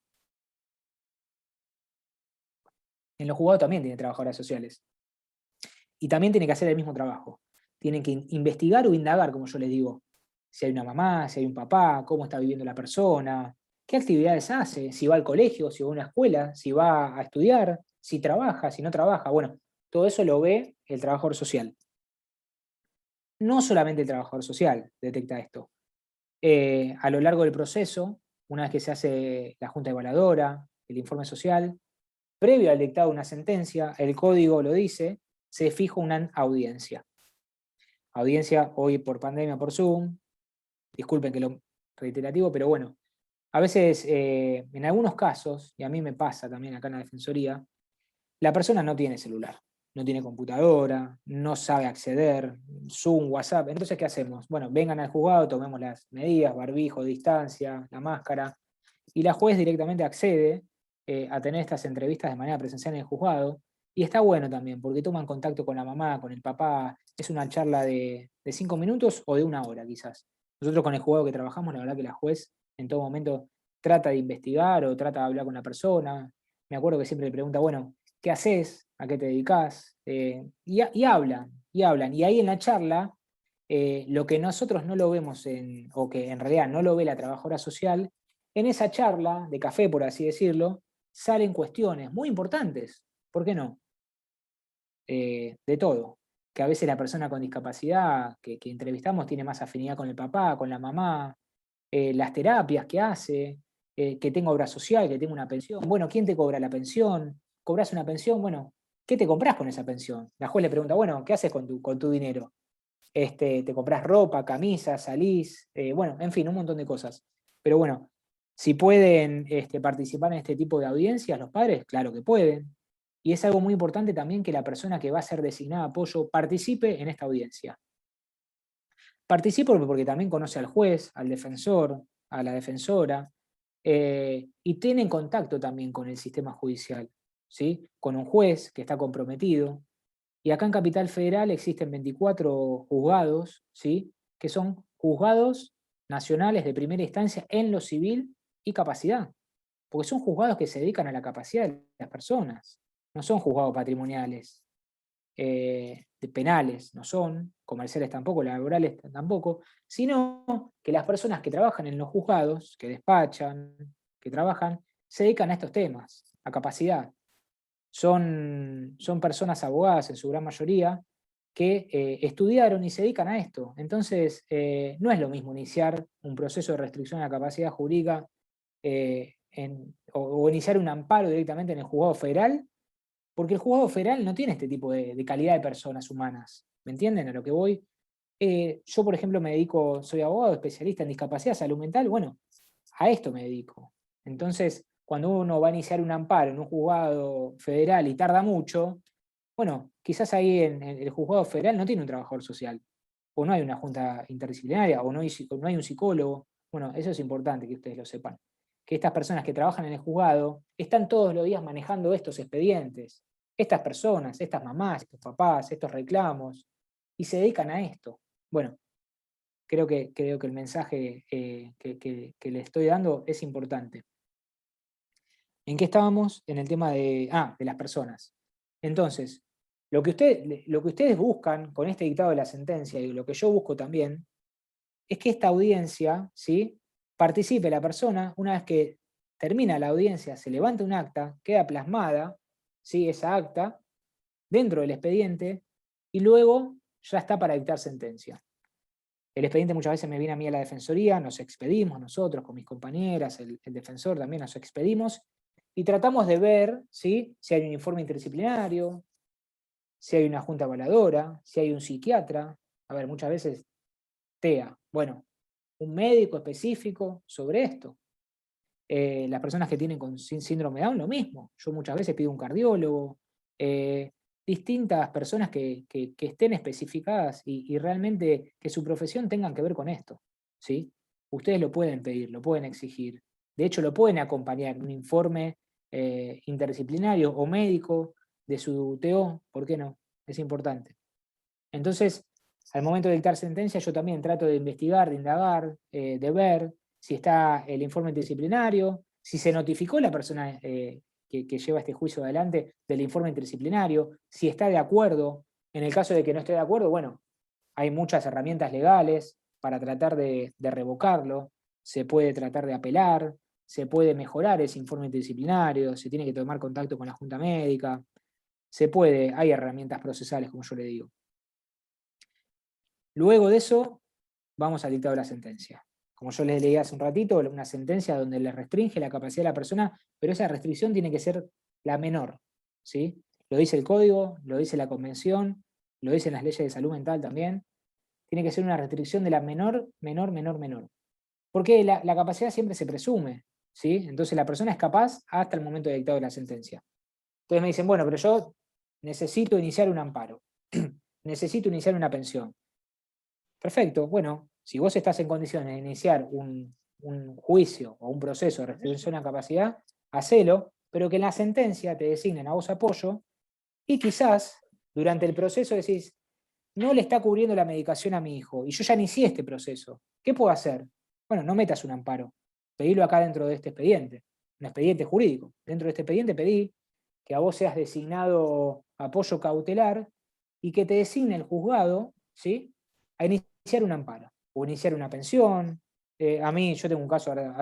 En los juzgados también tienen trabajadoras sociales. Y también tiene que hacer el mismo trabajo. Tienen que investigar o indagar, como yo les digo. Si hay una mamá, si hay un papá, cómo está viviendo la persona, qué actividades hace, si va al colegio, si va a una escuela, si va a estudiar, si trabaja, si no trabaja. Bueno, todo eso lo ve el trabajador social. No solamente el trabajador social detecta esto. A lo largo del proceso, una vez que se hace la junta evaluadora, el informe social, previo al dictado de una sentencia, el código lo dice, se fija una audiencia. Audiencia hoy por pandemia, por Zoom, disculpen que lo reiterativo, pero bueno, a veces, en algunos casos, y a mí me pasa también acá en la Defensoría, la persona no tiene celular, no tiene computadora, no sabe acceder, Zoom, WhatsApp. Entonces, ¿qué hacemos? Bueno, vengan al juzgado, tomemos las medidas, barbijo, distancia, la máscara, y la juez directamente accede a tener estas entrevistas de manera presencial en el juzgado. Y está bueno también, porque toman contacto con la mamá, con el papá. Es una charla de 5 minutos o de una hora, quizás. Nosotros con el juzgado que trabajamos, la verdad que la juez en todo momento trata de investigar o trata de hablar con la persona. Me acuerdo que siempre le pregunta, bueno, ¿qué haces? ¿A qué te dedicas? Y hablan, y hablan. Y ahí en la charla, lo que nosotros no lo vemos, o que en realidad no lo ve la trabajadora social, en esa charla de café, por así decirlo, salen cuestiones muy importantes. ¿Por qué no? De todo. Que a veces la persona con discapacidad que entrevistamos tiene más afinidad con el papá, con la mamá, las terapias que hace, que tenga obra social, que tenga una pensión. Bueno, ¿quién te cobra la pensión? ¿Cobras una pensión? Bueno, ¿qué te compras con esa pensión? La juez le pregunta, bueno, ¿qué haces con tu dinero? Te compras ropa, camisas, salís, bueno, en fin, un montón de cosas. Pero bueno, si pueden participar en este tipo de audiencias los padres, claro que pueden. Y es algo muy importante también que la persona que va a ser designada a apoyo participe en esta audiencia. Participe porque también conoce al juez, al defensor, a la defensora, y tiene contacto también con el sistema judicial, ¿sí? Con un juez que está comprometido. Y acá en Capital Federal existen 24 juzgados, ¿sí?, que son juzgados nacionales de primera instancia en lo civil y capacidad, porque son juzgados que se dedican a la capacidad de las personas, no son juzgados patrimoniales, de penales, no son, comerciales tampoco, laborales tampoco, sino que las personas que trabajan en los juzgados, que despachan, que trabajan, se dedican a estos temas, a capacidad. Son personas abogadas en su gran mayoría que estudiaron y se dedican a esto. Entonces, no es lo mismo iniciar un proceso de restricción a la capacidad jurídica o iniciar un amparo directamente en el juzgado federal, porque el juzgado federal no tiene este tipo de calidad de personas humanas. ¿Me entienden a lo que voy? Yo, por ejemplo, soy abogado, especialista en discapacidad, salud mental, bueno, a esto me dedico. Entonces, cuando uno va a iniciar un amparo en un juzgado federal y tarda mucho, bueno, quizás ahí en el juzgado federal no tiene un trabajador social, o no hay una junta interdisciplinaria, o no hay un psicólogo. Bueno, eso es importante que ustedes lo sepan. Que estas personas que trabajan en el juzgado están todos los días manejando estos expedientes, estas personas, estas mamás, estos papás, estos reclamos, y se dedican a esto. Bueno, creo que el mensaje que le estoy dando es importante. ¿En qué estábamos? En el tema de las personas. Entonces, lo que ustedes buscan con este dictado de la sentencia, y lo que yo busco también, es que esta audiencia, ¿sí?, participe la persona. Una vez que termina la audiencia, se levanta un acta, queda plasmada, ¿sí?, esa acta, dentro del expediente, y luego ya está para dictar sentencia. El expediente muchas veces me viene a mí a la defensoría, nos expedimos nosotros con mis compañeras, el defensor también nos expedimos, y tratamos de ver, ¿sí?, si hay un informe interdisciplinario, si hay una junta evaluadora, si hay un psiquiatra. A ver, muchas veces TEA, bueno, un médico específico sobre esto. Las personas que tienen síndrome de Down, lo mismo. Yo muchas veces pido un cardiólogo, distintas personas que estén especificadas y realmente que su profesión tengan que ver con esto, ¿sí? Ustedes lo pueden pedir, lo pueden exigir. De hecho, lo pueden acompañar un informe interdisciplinario o médico de su TO, ¿por qué no? Es importante. Entonces, al momento de dictar sentencia, yo también trato de investigar, de indagar, de ver si está el informe interdisciplinario, si se notificó la persona que lleva este juicio adelante del informe interdisciplinario, si está de acuerdo. En el caso de que no esté de acuerdo, bueno, hay muchas herramientas legales para tratar de revocarlo, se puede tratar de apelar, se puede mejorar ese informe interdisciplinario, se tiene que tomar contacto con la Junta Médica, hay herramientas procesales, como yo le digo. Luego de eso, vamos al dictado de la sentencia. Como yo les leí hace un ratito, una sentencia donde le restringe la capacidad de la persona, pero esa restricción tiene que ser la menor, ¿sí? Lo dice el código, lo dice la convención, lo dicen las leyes de salud mental también. Tiene que ser una restricción de la menor. Porque la capacidad siempre se presume, ¿sí? Entonces la persona es capaz hasta el momento de dictado de la sentencia. Entonces me dicen, bueno, pero yo necesito iniciar un amparo, necesito iniciar una pensión. Perfecto, bueno, si vos estás en condiciones de iniciar un juicio o un proceso de restricción a capacidad, hacelo, pero que en la sentencia te designen a vos apoyo y quizás durante el proceso decís, no le está cubriendo la medicación a mi hijo y yo ya inicié este proceso. ¿Qué puedo hacer? Bueno, no metas un amparo, pedilo acá dentro de este expediente, un expediente jurídico. Dentro de este expediente pedí que a vos seas designado apoyo cautelar y que te designe el juzgado, ¿sí?, a iniciar un amparo o iniciar una pensión. A mí, yo tengo un caso ahora,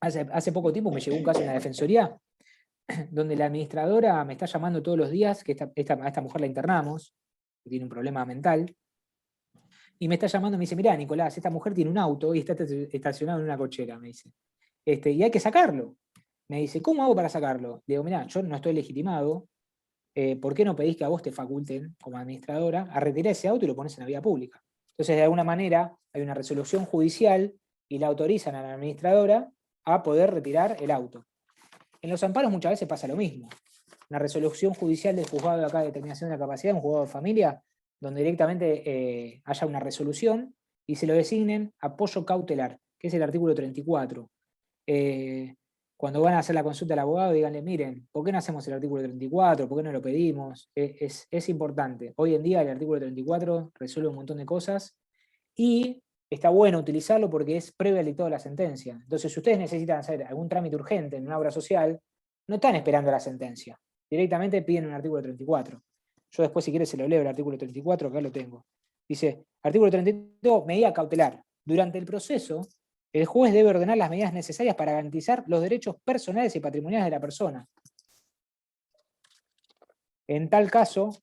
hace poco tiempo me llegó un caso en la defensoría donde la administradora me está llamando todos los días, que a esta mujer la internamos, que tiene un problema mental, y me está llamando y me dice, mirá, Nicolás, esta mujer tiene un auto y está estacionado en una cochera, me dice. Y hay que sacarlo. Me dice, ¿cómo hago para sacarlo? Le digo, mirá, yo no estoy legitimado, ¿por qué no pedís que a vos te faculten, como administradora, a retirar ese auto y lo pones en la vía pública? Entonces, de alguna manera, hay una resolución judicial y la autorizan a la administradora a poder retirar el auto. En los amparos muchas veces pasa lo mismo. Una resolución judicial del juzgado de acá de determinación de la capacidad, un juzgado de familia, donde directamente haya una resolución y se lo designen apoyo cautelar, que es el artículo 34. Cuando van a hacer la consulta al abogado, díganle, miren, ¿por qué no hacemos el artículo 34? ¿Por qué no lo pedimos? Es importante. Hoy en día el artículo 34 resuelve un montón de cosas y está bueno utilizarlo porque es previo al dictado de la sentencia. Entonces, si ustedes necesitan hacer algún trámite urgente en una obra social, no están esperando la sentencia. Directamente piden un artículo 34. Yo después, si quieres, se lo leo el artículo 34, acá lo tengo. Dice, artículo 32, medida cautelar. Durante el proceso, el juez debe ordenar las medidas necesarias para garantizar los derechos personales y patrimoniales de la persona. En tal caso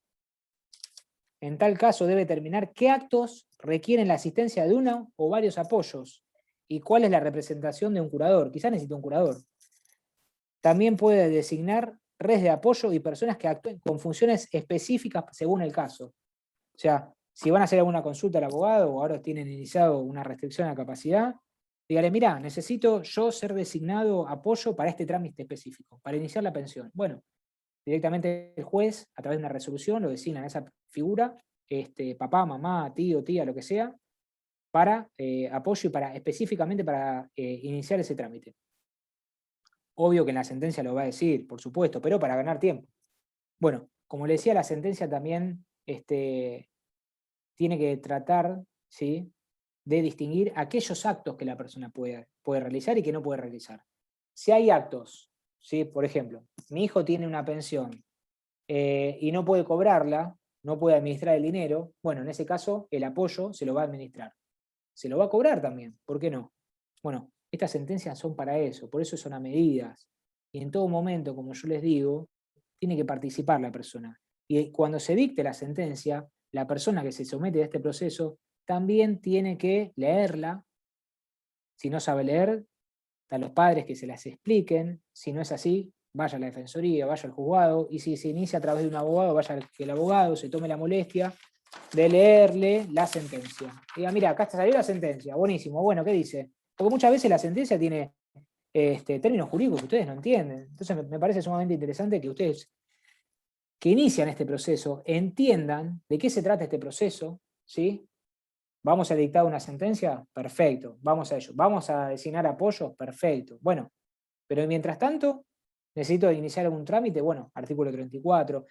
debe determinar qué actos requieren la asistencia de uno o varios apoyos y cuál es la representación de un curador. Quizás necesita un curador. También puede designar redes de apoyo y personas que actúen con funciones específicas según el caso. sea, si van a hacer alguna consulta al abogado o ahora tienen iniciado una restricción a la capacidad, dígale, mirá, necesito yo ser designado apoyo para este trámite específico, para iniciar la pensión. Bueno, directamente el juez, a través de una resolución, lo designa a esa figura, papá, mamá, tío, tía, lo que sea, para apoyo y específicamente para iniciar ese trámite. Obvio que en la sentencia lo va a decir, por supuesto, pero para ganar tiempo. Bueno, como le decía, la sentencia también tiene que tratar, ¿sí?, de distinguir aquellos actos que la persona puede realizar y que no puede realizar. Si hay actos, ¿sí?, por ejemplo, mi hijo tiene una pensión y no puede cobrarla, no puede administrar el dinero, bueno, en ese caso el apoyo se lo va a administrar. Se lo va a cobrar también, ¿por qué no? Bueno, estas sentencias son para eso, por eso son a medidas. Y en todo momento, como yo les digo, tiene que participar la persona. Y cuando se dicte la sentencia, la persona que se somete a este proceso también tiene que leerla. Si no sabe leer, a los padres que se las expliquen. Si no es así, vaya a la defensoría, vaya al juzgado. Y si se inicia a través de un abogado, vaya que el abogado se tome la molestia de leerle la sentencia. Diga, mira, acá salió la sentencia, buenísimo, bueno, ¿qué dice? Porque muchas veces la sentencia tiene términos jurídicos que ustedes no entienden. Entonces me parece sumamente interesante que ustedes que inician este proceso entiendan de qué se trata este proceso, ¿sí? ¿Vamos a dictar una sentencia? Perfecto, vamos a ello. ¿Vamos a designar apoyos? Perfecto. Bueno, pero mientras tanto, necesito iniciar algún trámite, bueno, artículo 34,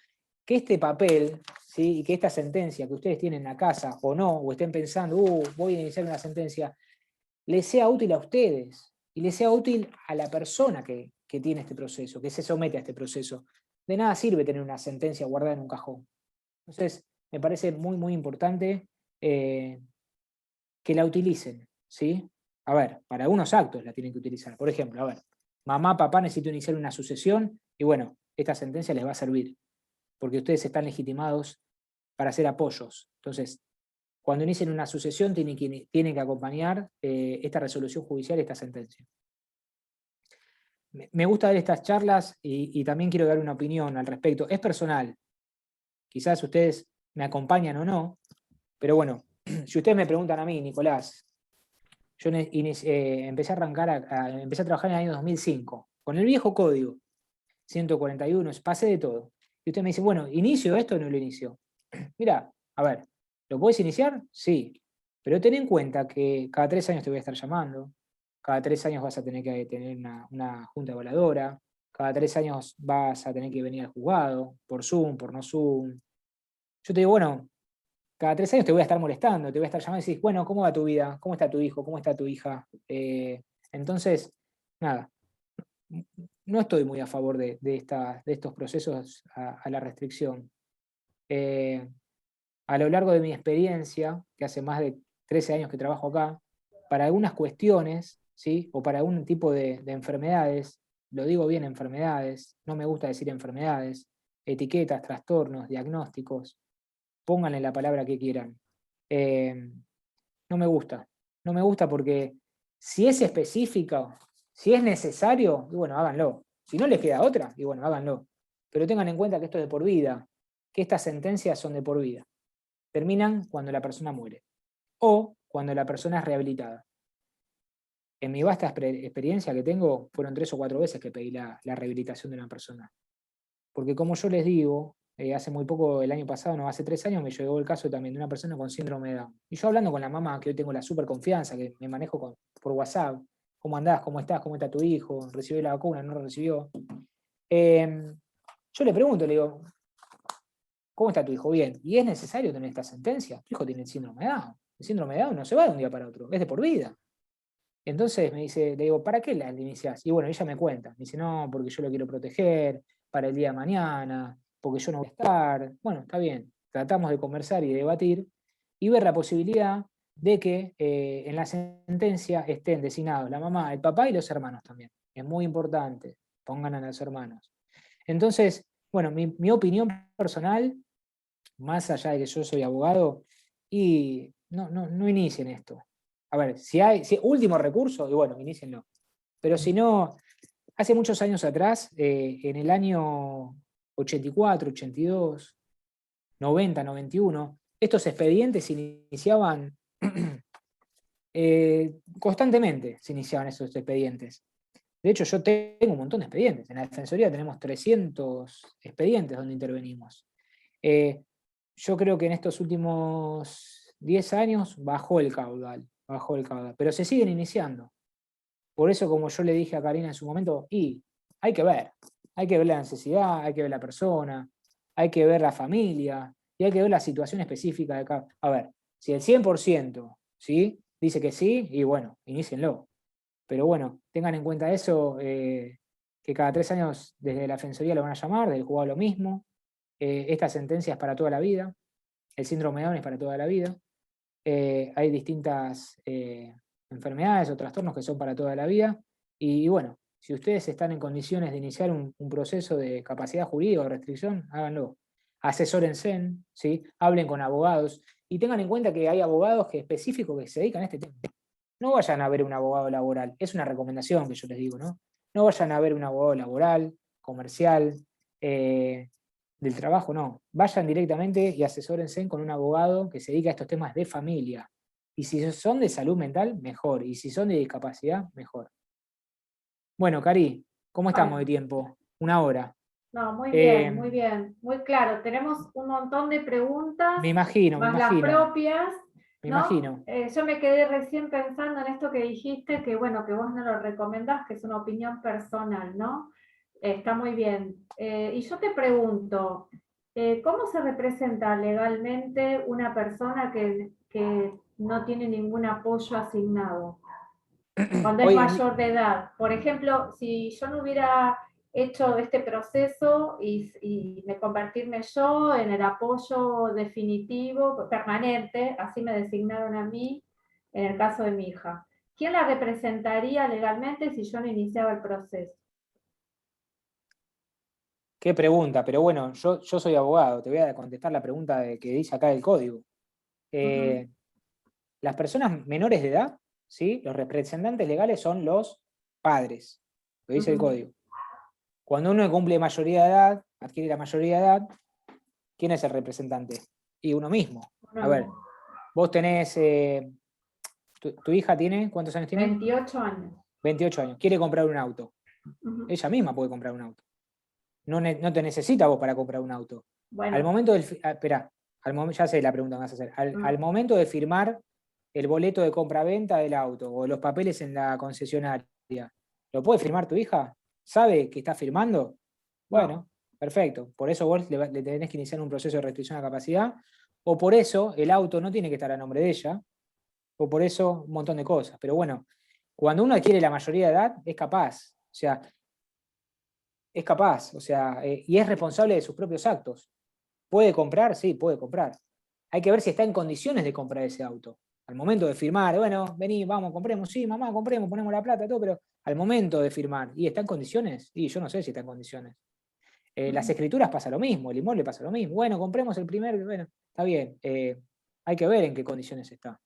que este papel, ¿sí?, y que esta sentencia que ustedes tienen en la casa, o no, o estén pensando, voy a iniciar una sentencia, les sea útil a ustedes, y les sea útil a la persona que tiene este proceso, que se somete a este proceso. De nada sirve tener una sentencia guardada en un cajón. Entonces, me parece muy, muy importante que la utilicen, ¿sí? A ver, para algunos actos la tienen que utilizar. Por ejemplo, a ver, mamá, papá, necesito iniciar una sucesión y bueno, esta sentencia les va a servir, porque ustedes están legitimados para hacer apoyos. Entonces, cuando inicien una sucesión tienen que acompañar esta resolución judicial, esta sentencia. Me gusta dar estas charlas y también quiero dar una opinión al respecto. Es personal. Quizás ustedes me acompañan o no, pero bueno, si ustedes me preguntan a mí, Nicolás, yo empecé a empecé a trabajar en el año 2005, con el viejo código, 141, pasé de todo. Y usted me dice, bueno, ¿inicio esto o no lo inicio? Mira, a ver, ¿lo puedes iniciar? Sí, pero ten en cuenta que cada 3 años te voy a estar llamando, cada 3 años vas a tener que tener una junta evaluadora, cada 3 años vas a tener que venir al juzgado, por Zoom, por no Zoom. Yo te digo, bueno, cada 3 años te voy a estar molestando, te voy a estar llamando y decís, bueno, ¿cómo va tu vida? ¿Cómo está tu hijo? ¿Cómo está tu hija? Entonces, nada, no estoy muy a favor de estos procesos a la restricción. A lo largo de mi experiencia, que hace más de 13 años que trabajo acá, para algunas cuestiones, ¿sí?, o para algún tipo de enfermedades, lo digo bien, enfermedades, no me gusta decir enfermedades, etiquetas, trastornos, diagnósticos, pónganle la palabra que quieran. No me gusta. No me gusta porque si es específico, si es necesario, y bueno, háganlo. Si no les queda otra, y bueno, háganlo. Pero tengan en cuenta que esto es de por vida, que estas sentencias son de por vida. Terminan cuando la persona muere o cuando la persona es rehabilitada. En mi vasta experiencia que tengo, fueron 3 o 4 veces que pedí la rehabilitación de una persona. Porque como yo les digo, hace muy poco, el año pasado, no, hace 3 años, me llegó el caso también de una persona con síndrome de Down. Y yo hablando con la mamá, que hoy tengo la super confianza, que me manejo por WhatsApp, ¿cómo andás? ¿Cómo estás? ¿Cómo está tu hijo? ¿Recibió la vacuna? ¿No recibió? Yo le pregunto, le digo, ¿cómo está tu hijo? Bien. ¿Y es necesario tener esta sentencia? Tu hijo tiene el síndrome de Down. El síndrome de Down no se va de un día para otro, es de por vida. Entonces me dice, le digo, ¿para qué la iniciás? Y bueno, ella me cuenta. Me dice, no, porque yo lo quiero proteger para el día de mañana, porque yo no voy a estar. Bueno, está bien. Tratamos de conversar y debatir y ver la posibilidad de que en la sentencia estén designados la mamá, el papá y los hermanos también. Es muy importante. Pongan a los hermanos. Entonces, bueno, mi opinión personal, más allá de que yo soy abogado, y no inicien esto. A ver, si último recurso, y bueno, inícienlo. Pero si no, hace muchos años atrás, en el año 84, 82, 90, 91, estos expedientes se iniciaban constantemente, se iniciaban esos expedientes. De hecho, yo tengo un montón de expedientes. En la Defensoría tenemos 300 expedientes donde intervenimos. Yo creo que en estos últimos 10 años bajó el caudal, pero se siguen iniciando. Por eso, como yo le dije a Karina en su momento, hay que ver la necesidad, hay que ver la persona, hay que ver la familia, y hay que ver la situación específica de cada. A ver, si el 100%, ¿sí?, dice que sí, y bueno, inícienlo. Pero bueno, tengan en cuenta eso, que cada 3 años desde la Defensoría lo van a llamar, del juzgado lo mismo. Esta sentencia es para toda la vida, el síndrome de Down es para toda la vida. Hay distintas enfermedades o trastornos que son para toda la vida. Y bueno, si ustedes están en condiciones de iniciar un proceso de capacidad jurídica o restricción, háganlo. Asesórense, ¿sí? Hablen con abogados y tengan en cuenta que hay abogados específicos que se dedican a este tema. No vayan a ver un abogado laboral, es una recomendación que yo les digo, ¿no? No vayan a ver un abogado laboral, comercial, del trabajo, no. Vayan directamente y asesórense con un abogado que se dedica a estos temas de familia. Y si son de salud mental, mejor. Y si son de discapacidad, mejor. Bueno, Cari, ¿cómo estamos de Bueno, tiempo? 1 hora. no, muy Eh, bien, muy bien. Muy claro, tenemos un montón de preguntas, me imagino, más las propias, me ¿no? imagino. Yo me quedé recién pensando en esto que dijiste, que bueno, que vos no lo recomendás, que es una opinión personal, ¿no? Está muy bien. Y yo te pregunto, ¿cómo se representa legalmente una persona que no tiene ningún apoyo asignado cuando es Hoy en, mayor de edad? Por ejemplo, si yo no hubiera hecho este proceso y me convertirme yo en el apoyo definitivo, permanente, así me designaron a mí en el caso de mi hija. ¿Quién la representaría legalmente si yo no iniciaba el proceso? qué pregunta, pero bueno, yo soy abogado, te voy a contestar la pregunta que dice acá el código. Ujú, Las personas menores de edad, ¿sí?, los representantes legales son los padres, lo dice el ujú. código. Cuando uno cumple mayoría de edad, adquiere la mayoría de edad, ¿quién es el representante? Y uno mismo. A ver, Bueno, vos tenés, tu hija tiene, ¿cuántos años tiene? 28 años. 28 años, quiere comprar un auto. Ujú. Ella misma puede comprar un auto. No te necesita vos para comprar un auto. Al Bueno, momento del, espera, ya sé la pregunta que vas a hacer. Al momento de firmar el boleto de compra-venta del auto o los papeles en la concesionaria, ¿lo puede firmar tu hija? ¿Sabe que está firmando? no. Bueno, perfecto. Por eso vos le tenés que iniciar un proceso de restricción a capacidad, o por eso el auto no tiene que estar a nombre de ella, o por eso un montón de cosas. Pero bueno, cuando uno adquiere la mayoría de edad, es capaz, y es responsable de sus propios actos. ¿Puede comprar? Sí, puede comprar. Hay que ver si está en condiciones de comprar ese auto. Al momento de firmar, bueno, vení, vamos, compremos, sí, mamá, compremos, ponemos la plata, todo, pero al momento de firmar, ¿y está en condiciones? Y yo no sé si está en condiciones. Las escrituras pasa lo mismo, el inmueble pasa lo mismo. Bueno, compremos el primer, bueno, está bien. Hay que ver en qué condiciones está.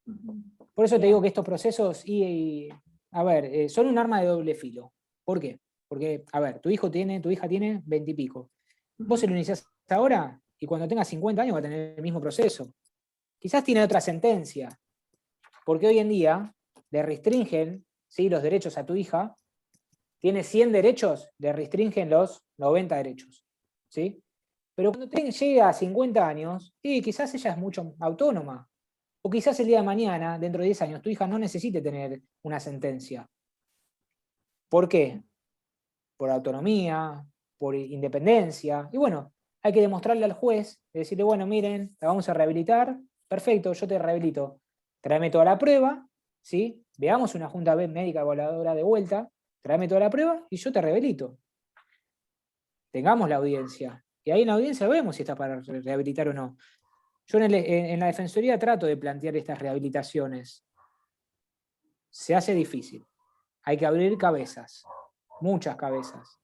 Ujú. Por eso te digo Bien. que estos procesos, a ver, son un arma de doble filo. ¿Por qué? Porque, a ver, tu hija tiene 20 y pico. Vos se lo Ujú. iniciás ahora y cuando tenga 50 años va a tener el mismo proceso. Quizás tiene otra sentencia, porque hoy en día le restringen, ¿sí?, los derechos a tu hija. Tiene 100 derechos, le restringen los 90 derechos. ¿Sí? Pero cuando llegue a 50 años, quizás ella es mucho autónoma. O quizás el día de mañana, dentro de 10 años, tu hija no necesite tener una sentencia. ¿Por qué? Por autonomía, por independencia. Y bueno, hay que demostrarle al juez, decirle, bueno, miren, la vamos a rehabilitar, perfecto, yo te rehabilito. Tráeme toda la prueba, ¿sí? Veamos una junta médica evaluadora de vuelta, tráeme toda la prueba y yo te rehabilito. Tengamos la audiencia. Y ahí en la audiencia vemos si está para rehabilitar o no. Yo en la Defensoría trato de plantear estas rehabilitaciones. Se hace difícil. Hay que abrir cabezas, muchas cabezas.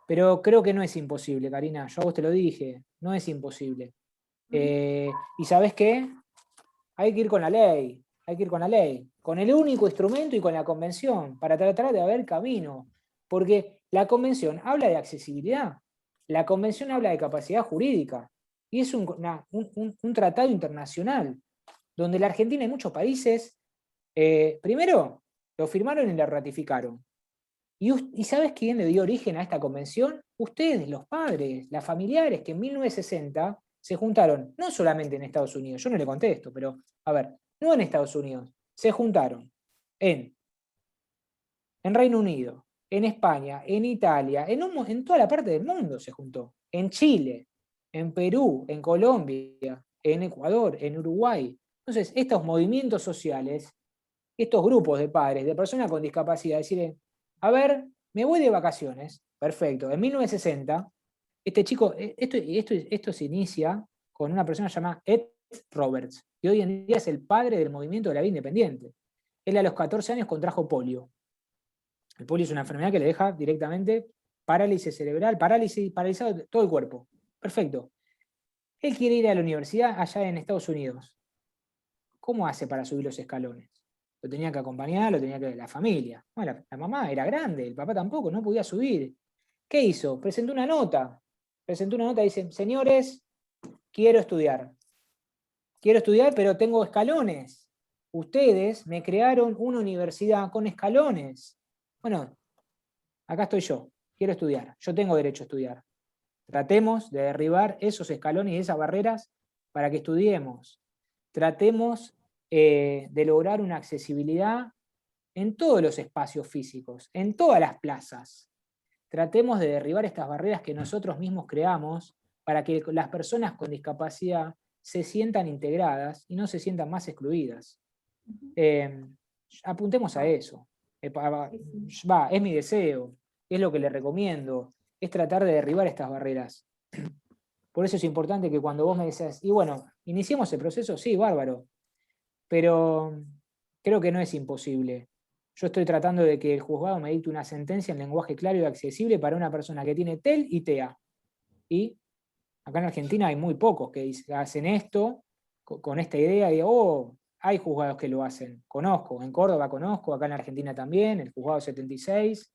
Pero creo que no es imposible, Karina. Yo a vos te lo dije, no es imposible. ¿Y sabés qué? Hay que ir con la ley, hay que ir con la ley, con el único instrumento y con la convención, para tratar de haber camino. Porque la convención habla de accesibilidad, la convención habla de capacidad jurídica. Y es un tratado internacional, donde la Argentina y muchos países, primero, lo firmaron y lo ratificaron. ¿Y sabes quién le dio origen a esta convención? Ustedes, los padres, las familiares, que en 1960 se juntaron, no solamente en Estados Unidos, yo no le contesto, pero, a ver, no en Estados Unidos, se juntaron en Reino Unido, en España, en Italia, en toda la parte del mundo se juntó, en Chile, en Perú, en Colombia, en Ecuador, en Uruguay. Entonces, estos movimientos sociales, estos grupos de padres, de personas con discapacidad, decir, a ver, me voy de vacaciones, perfecto, en 1960, este chico, esto se inicia con una persona llamada Ed Roberts, que hoy en día es el padre del movimiento de la vida independiente. Él a los 14 años contrajo polio. El polio es una enfermedad que le deja directamente parálisis cerebral, paralizado todo el cuerpo. Perfecto. Él quiere ir a la universidad allá en Estados Unidos. ¿Cómo hace para subir los escalones? Lo tenía que acompañar, lo tenía que la familia. Bueno, la mamá era grande, el papá tampoco, no podía subir. ¿Qué hizo? Presentó una nota. Dice, señores, quiero estudiar. Quiero estudiar, pero tengo escalones. Ustedes me crearon una universidad con escalones. Bueno, acá estoy yo, quiero estudiar, yo tengo derecho a estudiar. Tratemos de derribar esos escalones y esas barreras para que estudiemos. Tratemos de lograr una accesibilidad en todos los espacios físicos, en todas las plazas. Tratemos de derribar estas barreras que nosotros mismos creamos para que las personas con discapacidad se sientan integradas y no se sientan más excluidas. Apuntemos a eso. Es mi deseo, es lo que le recomiendo, es tratar de derribar estas barreras. Por eso es importante que cuando vos me decís, y bueno, iniciemos el proceso, sí, bárbaro, pero creo que no es imposible. Yo estoy tratando de que el juzgado me dicte una sentencia en lenguaje claro y accesible para una persona que tiene TEL y TEA. Y acá en Argentina hay muy pocos que hacen esto con esta idea de, hay juzgados que lo hacen. Conozco, en Córdoba conozco, acá en Argentina también, el juzgado 76.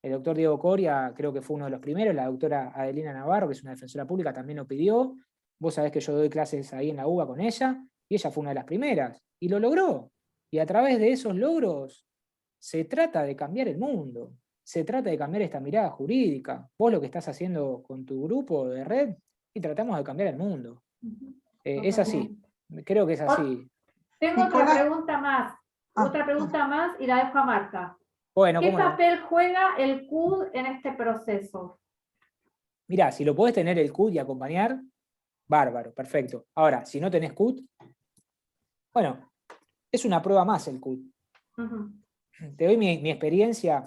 El doctor Diego Coria creo que fue uno de los primeros, la doctora Adelina Navarro, que es una defensora pública, también lo pidió. Vos sabés que yo doy clases ahí en la UBA con ella, y ella fue una de las primeras, y lo logró. Y a través de esos logros se trata de cambiar el mundo, se trata de cambiar esta mirada jurídica. Vos lo que estás haciendo con tu grupo de red, y tratamos de cambiar el mundo. Es así, creo que es así. Tengo otra pregunta más y la dejo a Marta. Bueno, ¿qué papel juega el CUD en este proceso? Mirá, si lo podés tener el CUD y acompañar, bárbaro, perfecto. Ahora, si no tenés CUD, bueno, es una prueba más el CUD. Te doy mi experiencia.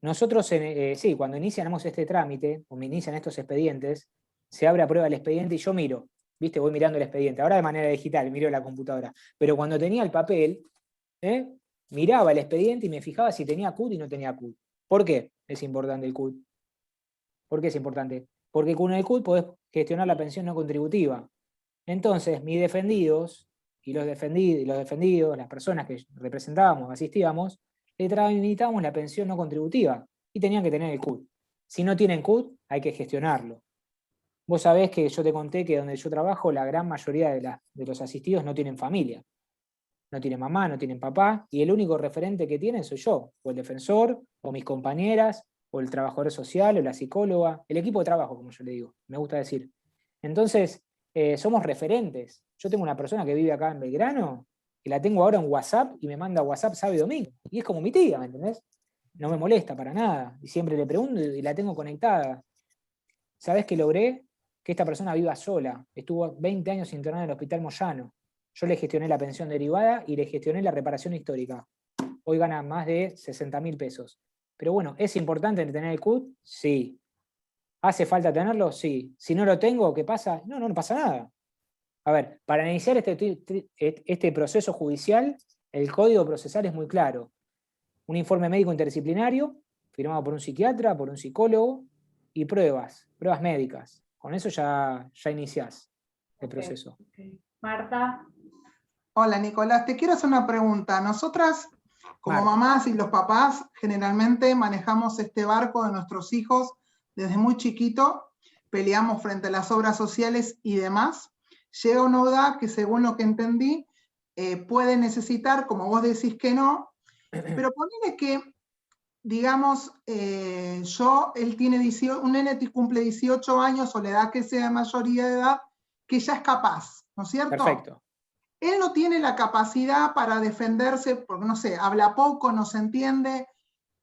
Nosotros, sí, cuando iniciamos este trámite, o me inician estos expedientes, se abre a prueba el expediente y yo miro, ¿viste? Voy mirando el expediente, ahora de manera digital, miro la computadora. Pero cuando tenía el papel, miraba el expediente y me fijaba si tenía CUD y no tenía CUD. ¿Por qué es importante el CUD? ¿Por qué es importante? Porque con el CUD podés gestionar la pensión no contributiva. Entonces, mis defendidos y los defendidos, las personas que representábamos, asistíamos, le tramitábamos la pensión no contributiva y tenían que tener el CUD. Si no tienen CUD, hay que gestionarlo. Vos sabés que yo te conté que donde yo trabajo, la gran mayoría de los asistidos no tienen familia. No tienen mamá, no tienen papá, y el único referente que tienen soy yo, o el defensor, o mis compañeras, o el trabajador social, o la psicóloga, el equipo de trabajo, como yo le digo, me gusta decir. Entonces, somos referentes. Yo tengo una persona que vive acá en Belgrano, que la tengo ahora en WhatsApp, y me manda WhatsApp sábado y domingo, y es como mi tía, ¿me entendés? No me molesta para nada, y siempre le pregunto y la tengo conectada. ¿Sabés que logré? Que esta persona viva sola. Estuvo 20 años internada en el Hospital Moyano. Yo le gestioné la pensión derivada y le gestioné la reparación histórica. Hoy gana más de 60.000 pesos. Pero bueno, ¿es importante tener el CUD? Sí. ¿Hace falta tenerlo? Sí. Si no lo tengo, ¿qué pasa? No pasa nada. A ver, para iniciar este proceso judicial, el código procesal es muy claro. Un informe médico interdisciplinario, firmado por un psiquiatra, por un psicólogo, y pruebas médicas. Con eso ya iniciás el proceso. Marta. Hola, Nicolás, te quiero hacer una pregunta. Nosotras, como mamás y los papás, generalmente manejamos este barco de nuestros hijos desde muy chiquito, peleamos frente a las obras sociales y demás, llega una edad que, según lo que entendí, puede necesitar, como vos decís que no, pero ponele que, digamos, él tiene un nene que cumple 18 años o la edad que sea de mayoría de edad, que ya es capaz, ¿no es cierto? Perfecto. Él no tiene la capacidad para defenderse, porque no sé, habla poco, no se entiende,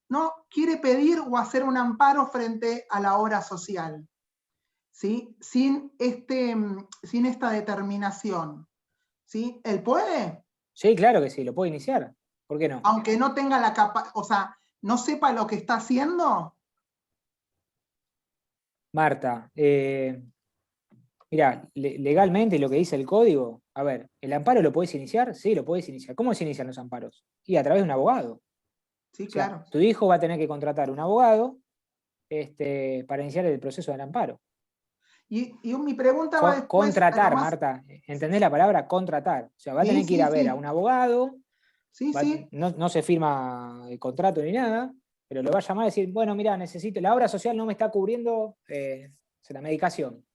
no quiere pedir o hacer un amparo frente a la obra social, ¿sí? Sin esta determinación, ¿sí? ¿Él puede? Sí, claro que sí, lo puede iniciar. ¿Por qué no? Aunque no tenga la capacidad, o sea, no sepa lo que está haciendo. Marta, mira, legalmente lo que dice el código, a ver, ¿el amparo lo podés iniciar? Sí, lo podés iniciar. ¿Cómo se inician los amparos? Y a través de un abogado. Sí, O sea, claro. tu hijo va a tener que contratar un abogado para iniciar el proceso del amparo. Y mi pregunta va después. Contratar, Marta, ¿entendés la palabra? Contratar. O sea, va a tener que ir a ver a un abogado, Sí, sí. no se firma el contrato ni nada, pero lo va a llamar y decir, bueno, mira, necesito, la obra social no me está cubriendo la medicación.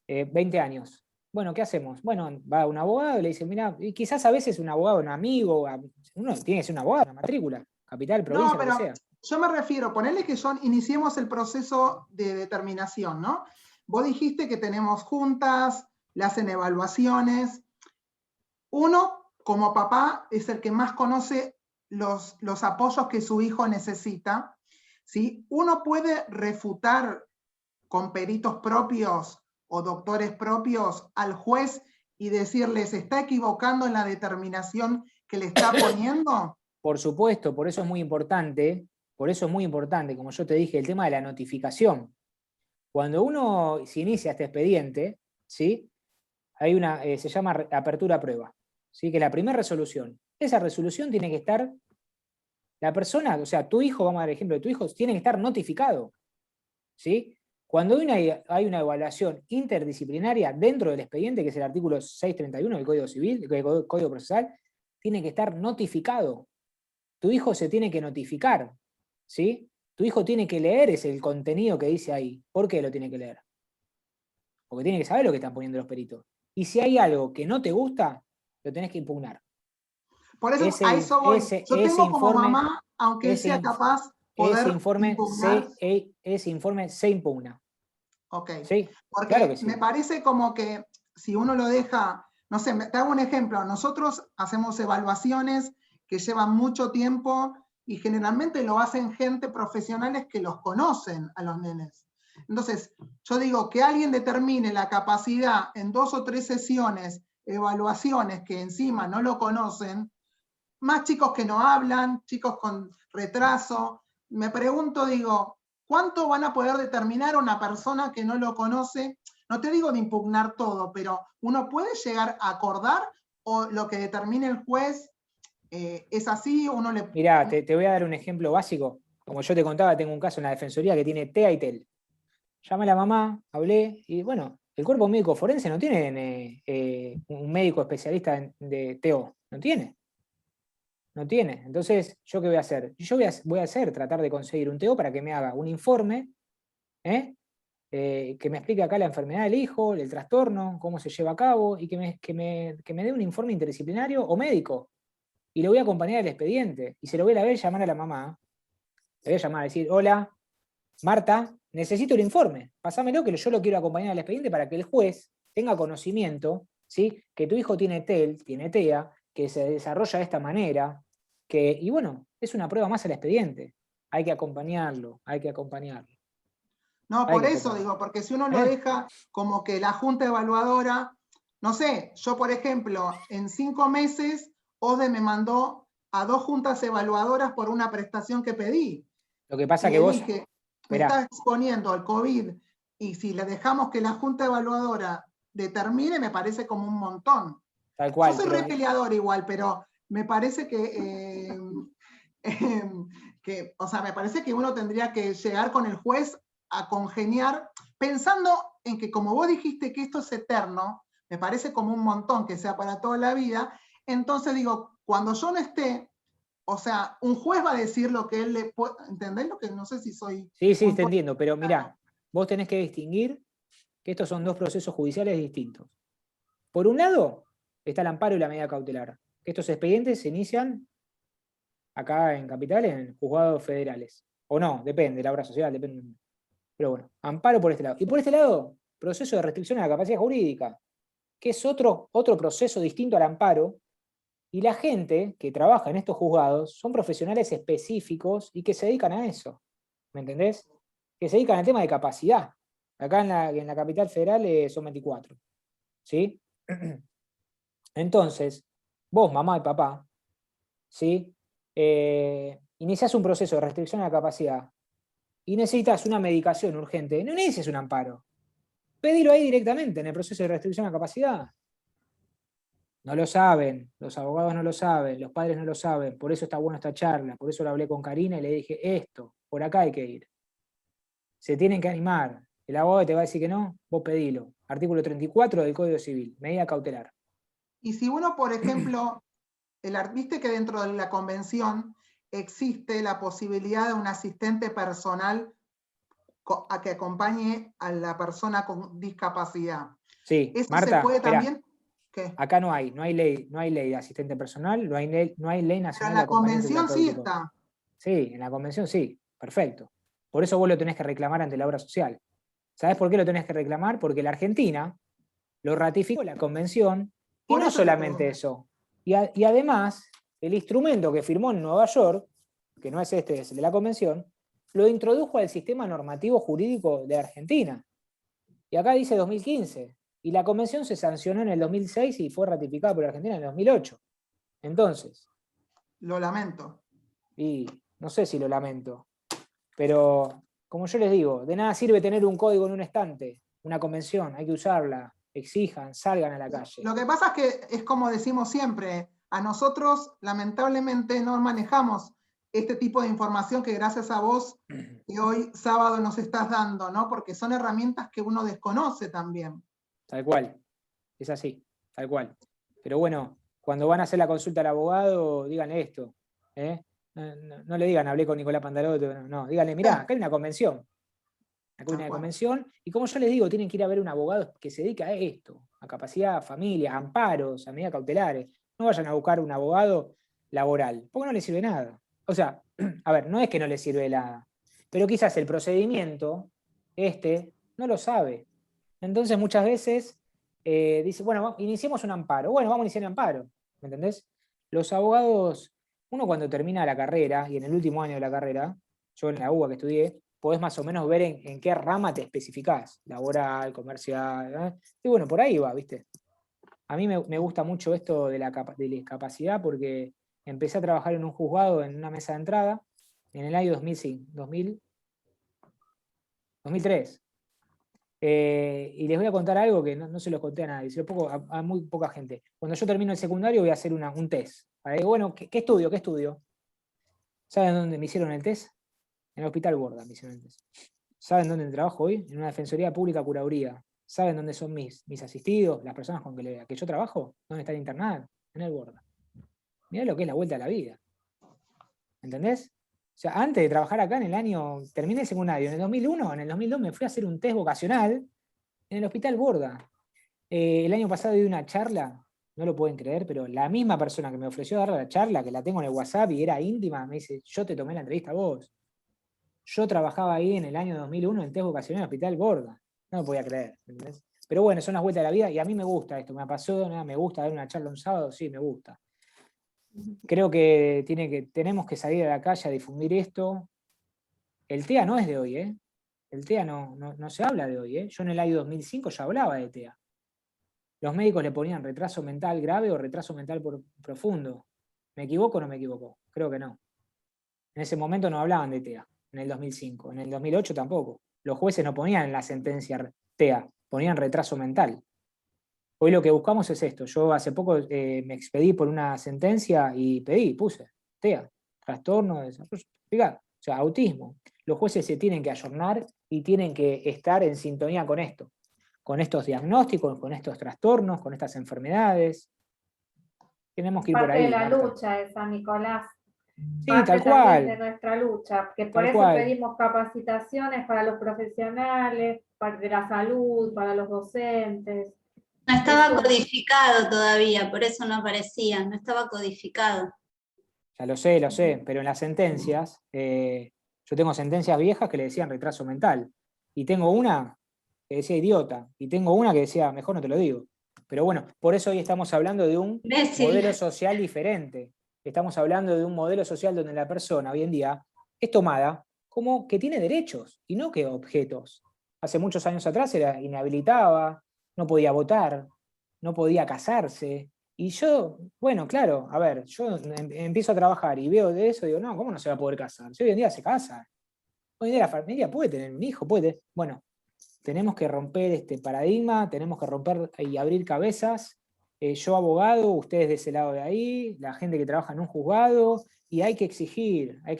20 años. Bueno, ¿qué hacemos? Bueno, va a un abogado y le dice, mira, y quizás a veces un abogado, un amigo, uno tiene que ser un abogado, una matrícula, capital, provincia, No, lo que pero sea. yo me refiero, ponerle que iniciemos el proceso de determinación, ¿no? Vos dijiste que tenemos juntas, le hacen evaluaciones. Uno, como papá, es el que más conoce los apoyos que su hijo necesita, ¿sí? Uno puede refutar con peritos propios o doctores propios al juez y decirle, ¿se está equivocando en la determinación que le está poniendo? Por supuesto, por eso es muy importante, como yo te dije, el tema de la notificación. Cuando uno se inicia este expediente, ¿sí? Hay se llama apertura a prueba, ¿sí? Que es la primera resolución. Esa resolución tiene que estar, la persona, o sea, tu hijo, vamos a dar el ejemplo de tu hijo, tiene que estar notificado, ¿sí? Cuando hay una evaluación interdisciplinaria dentro del expediente, que es el artículo 631 del Código Civil, del Código Procesal, tiene que estar notificado. Tu hijo se tiene que notificar, ¿sí? Tu hijo tiene que leer el contenido que dice ahí. ¿Por qué lo tiene que leer? Porque tiene que saber lo que están poniendo los peritos. Y si hay algo que no te gusta, lo tenés que impugnar. Por eso a eso voy. Yo tengo como mamá, aunque él sea capaz, poder impugnar. Ese informe se impugna. Ok. ¿Sí? Porque Claro que sí. me parece como que si uno lo deja, no sé, te hago un ejemplo. Nosotros hacemos evaluaciones que llevan mucho tiempo y generalmente lo hacen gente profesionales que los conocen a los nenes. Entonces, yo digo que alguien determine la capacidad en 2 o 3 sesiones, evaluaciones que encima no lo conocen, más chicos que no hablan, chicos con retraso. Me pregunto, digo, ¿cuánto van a poder determinar una persona que no lo conoce? No te digo de impugnar todo, pero uno puede llegar a acordar o lo que determine el juez es así, uno le... Mirá, te voy a dar un ejemplo básico. Como yo te contaba, tengo un caso en la Defensoría que tiene TEA y TEL. Llamé a la mamá, hablé, y bueno, el cuerpo médico forense no tiene un médico especialista de TO, no tiene. No tiene. Entonces, ¿yo qué voy a hacer? Yo voy a tratar de conseguir un TO para que me haga un informe, que me explique acá la enfermedad del hijo, el trastorno, cómo se lleva a cabo, y que me dé un informe interdisciplinario o médico. Y le voy a acompañar el expediente. Y se lo voy a ver llamar a la mamá. Le voy a llamar a decir, hola, Marta, necesito el informe. Pásamelo que yo lo quiero acompañar al expediente para que el juez tenga conocimiento, ¿sí? Que tu hijo tiene TEL, tiene TEA, que se desarrolla de esta manera, y bueno, es una prueba más al expediente. Hay que acompañarlo, hay que acompañarlo. No, por eso digo, porque si uno lo deja como que la junta evaluadora, no sé, yo por ejemplo, en 5 meses, ODE me mandó a 2 juntas evaluadoras por una prestación que pedí. Lo que pasa y que vos... dije, me está exponiendo al COVID, y si le dejamos que la junta evaluadora determine, me parece como un montón. Tal cual. Yo soy re peleador igual, pero me parece o sea, me parece que uno tendría que llegar con el juez a congeniar, pensando en que como vos dijiste que esto es eterno, me parece como un montón que sea para toda la vida, entonces digo, cuando yo no esté, o sea, un juez va a decir lo que él le puede, ¿entendés lo que? No sé si soy... Sí, te entiendo, pero mirá, vos tenés que distinguir que estos son dos procesos judiciales distintos. Por un lado, está el amparo y la medida cautelar, que estos expedientes se inician acá en Capital, en juzgados federales. O no, depende, la obra social, depende. Pero bueno, amparo por este lado. Y por este lado, proceso de restricción a la capacidad jurídica, que es otro proceso distinto al amparo, y la gente que trabaja en estos juzgados son profesionales específicos y que se dedican a eso. ¿Me entendés? Que se dedican al tema de capacidad. Acá en la Capital Federal son 24. ¿Sí? Entonces, vos, mamá y papá, ¿sí? Iniciás un proceso de restricción a la capacidad y necesitas una medicación urgente, no inicies un amparo. Pedilo ahí directamente en el proceso de restricción a la capacidad. No lo saben, los abogados no lo saben, los padres no lo saben, por eso está buena esta charla, por eso lo hablé con Karina y le dije, esto, por acá hay que ir. Se tienen que animar. El abogado te va a decir que no, vos pedilo. Artículo 34 del Código Civil, medida cautelar. Y si uno, por ejemplo, viste que dentro de la convención existe la posibilidad de un asistente personal a que acompañe a la persona con discapacidad. Sí, ¿Eso Marta, se puede esperá. también? ¿Qué? Acá no hay ley de asistente personal, no hay ley Pero nacional en de la acompañante convención sí terapéutico. está. Sí, en la convención sí, perfecto. Por eso vos lo tenés que reclamar ante la obra social. ¿Sabés por qué lo tenés que reclamar? Porque la Argentina lo ratificó la convención, y Por no eso te solamente pregunto. eso. Y además, el instrumento que firmó en Nueva York, que no es este, es el de la convención, lo introdujo al sistema normativo jurídico de Argentina. Y acá dice 2015. Y la convención se sancionó en el 2006 y fue ratificada por Argentina en el 2008. Entonces, Lo lamento. y no sé si lo lamento, pero como yo les digo, de nada sirve tener un código en un estante, una convención, hay que usarla, exijan, salgan a la calle. Lo que pasa es que es como decimos siempre, a nosotros lamentablemente no manejamos este tipo de información que gracias a vos que hoy sábado nos estás dando, ¿no? Porque son herramientas que uno desconoce también. Tal cual, es así, tal cual. Pero bueno, cuando van a hacer la consulta al abogado, digan esto. No le digan, hablé con Nicolás Pandalotto, no, díganle, mirá, acá hay una convención. Acá hay una convención, y como yo les digo, tienen que ir a ver un abogado que se dedica a esto, a capacidad, familia, amparos, a medidas cautelares. No vayan a buscar un abogado laboral, porque no les sirve nada. O sea, a ver, no es que no les sirve nada, pero quizás el procedimiento, no lo sabe. Entonces muchas veces dice, bueno, iniciemos un amparo. Bueno, vamos a iniciar un amparo, ¿me entendés? Los abogados, uno cuando termina la carrera, y en el último año de la carrera, yo en la UBA que estudié, podés más o menos ver en qué rama te especificás, laboral, comercial, ¿eh? Y bueno, por ahí va, ¿viste? A mí me gusta mucho esto de la discapacidad porque empecé a trabajar en un juzgado, en una mesa de entrada, en el año 2003. Y les voy a contar algo que no se lo conté a nadie, se lo pongo a muy poca gente. Cuando yo termino el secundario voy a hacer un test. Para decir, bueno, ¿qué estudio? ¿Qué estudio? ¿Saben dónde me hicieron el test? En el Hospital Borda me hicieron el test. ¿Saben dónde trabajo hoy? En una defensoría pública curaduría. ¿Saben dónde son mis asistidos, las personas con que yo trabajo? ¿Dónde están internadas? En el Borda. Mirá lo que es la vuelta a la vida. ¿Entendés? O sea, antes de trabajar acá en el año, terminé el secundario, en el 2001, en el 2002 me fui a hacer un test vocacional en el Hospital Borda. El año pasado di una charla, no lo pueden creer, pero la misma persona que me ofreció dar la charla, que la tengo en el WhatsApp y era íntima, me dice, yo te tomé la entrevista a vos. Yo trabajaba ahí en el año 2001 en test vocacional en el Hospital Borda. No lo podía creer, ¿entendés? Pero bueno, son las vueltas de la vida y a mí me gusta esto, me apasiona, me gusta dar una charla un sábado, sí, me gusta. Creo que tenemos que salir a la calle a difundir esto. El TEA no es de hoy, ¿eh? El TEA no se habla de hoy, ¿eh? Yo en el año 2005 ya hablaba de TEA. Los médicos le ponían retraso mental grave o retraso mental profundo. ¿Me equivoco o no me equivoco? Creo que no. En ese momento no hablaban de TEA, en el 2005. En el 2008 tampoco. Los jueces no ponían en la sentencia TEA, ponían retraso mental. Hoy lo que buscamos es esto. Yo hace poco me expedí por una sentencia y puse TEA, trastorno de desarrollo. Fíjate, o sea, autismo. Los jueces se tienen que ayornar y tienen que estar en sintonía con esto, con estos diagnósticos, con estos trastornos, con estas enfermedades. Tenemos que ir por Parte ahí, de la Marta. lucha esa, Nicolás. Sí, parte tal también de cual, nuestra lucha, que por tal eso cual. pedimos capacitaciones para los profesionales, de la salud, para los docentes. No estaba Eso- codificado todavía, por eso no aparecía, no estaba codificado. Ya lo sé, pero en las sentencias, yo tengo sentencias viejas que le decían retraso mental, y tengo una que decía idiota, y tengo una que decía, mejor no te lo digo. Pero bueno, por eso hoy estamos hablando de un Imbécil. modelo social diferente. Estamos hablando de un modelo social donde la persona hoy en día es tomada como que tiene derechos y no que objetos. Hace muchos años atrás era inhabilitaba, no podía votar, no podía casarse. Y yo, bueno, claro, a ver, yo empiezo a trabajar y veo de eso y digo, no, ¿cómo no se va a poder casar? Si hoy en día se casa. Hoy en día la familia puede tener un hijo, puede. Bueno, tenemos que romper este paradigma, tenemos que romper y abrir cabezas. Yo abogado, ustedes de ese lado de ahí, la gente que trabaja en un juzgado, y hay que exigir, hay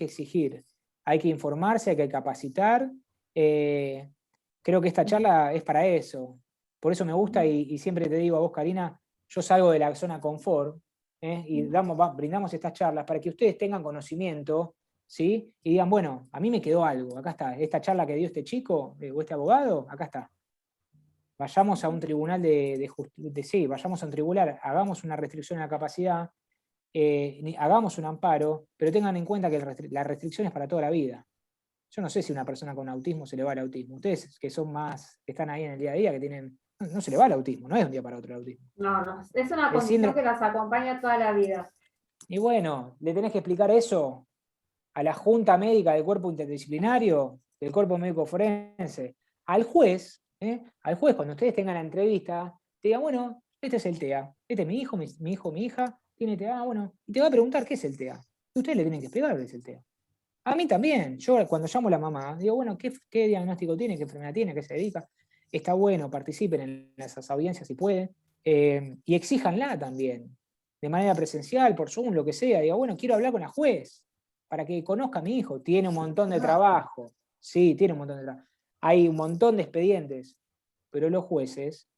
que informarse, hay que capacitar. Creo que esta charla es para eso. Por eso me gusta y siempre te digo a vos, Karina, yo salgo de la zona confort, y brindamos estas charlas para que ustedes tengan conocimiento, ¿sí? Y digan, bueno, a mí me quedó algo, acá está, esta charla que dio este chico o este abogado, acá está. Vayamos a un tribunal sí, vayamos a un tribunal, hagamos una restricción a la capacidad, hagamos un amparo, pero tengan en cuenta que la restricción es para toda la vida. Yo no sé si a una persona con autismo se le va el autismo. Ustedes que son más, que están ahí en el día a día, que tienen, no se le va el autismo, no es de un día para otro el autismo. No, no, es una El condición síndrome, que las acompaña toda la vida. y bueno, le tenés que explicar eso a la Junta Médica del Cuerpo Interdisciplinario, del Cuerpo Médico Forense, al juez cuando ustedes tengan la entrevista, te diga, bueno, este es el TEA, este es mi hijo, mi hija, tiene TEA, bueno, y te va a preguntar qué es el TEA. Y ustedes le tienen que explicar qué es el TEA. A mí también, yo cuando llamo a la mamá, digo, bueno, ¿qué diagnóstico tiene, qué enfermedad tiene, qué se dedica? Está bueno, participen en esas audiencias si pueden, y exíjanla también, de manera presencial, por Zoom, lo que sea. Digo, bueno, quiero hablar con la juez, para que conozca a mi hijo, tiene un montón de trabajo, sí, tiene un montón de trabajo. Hay un montón de expedientes, pero los jueces,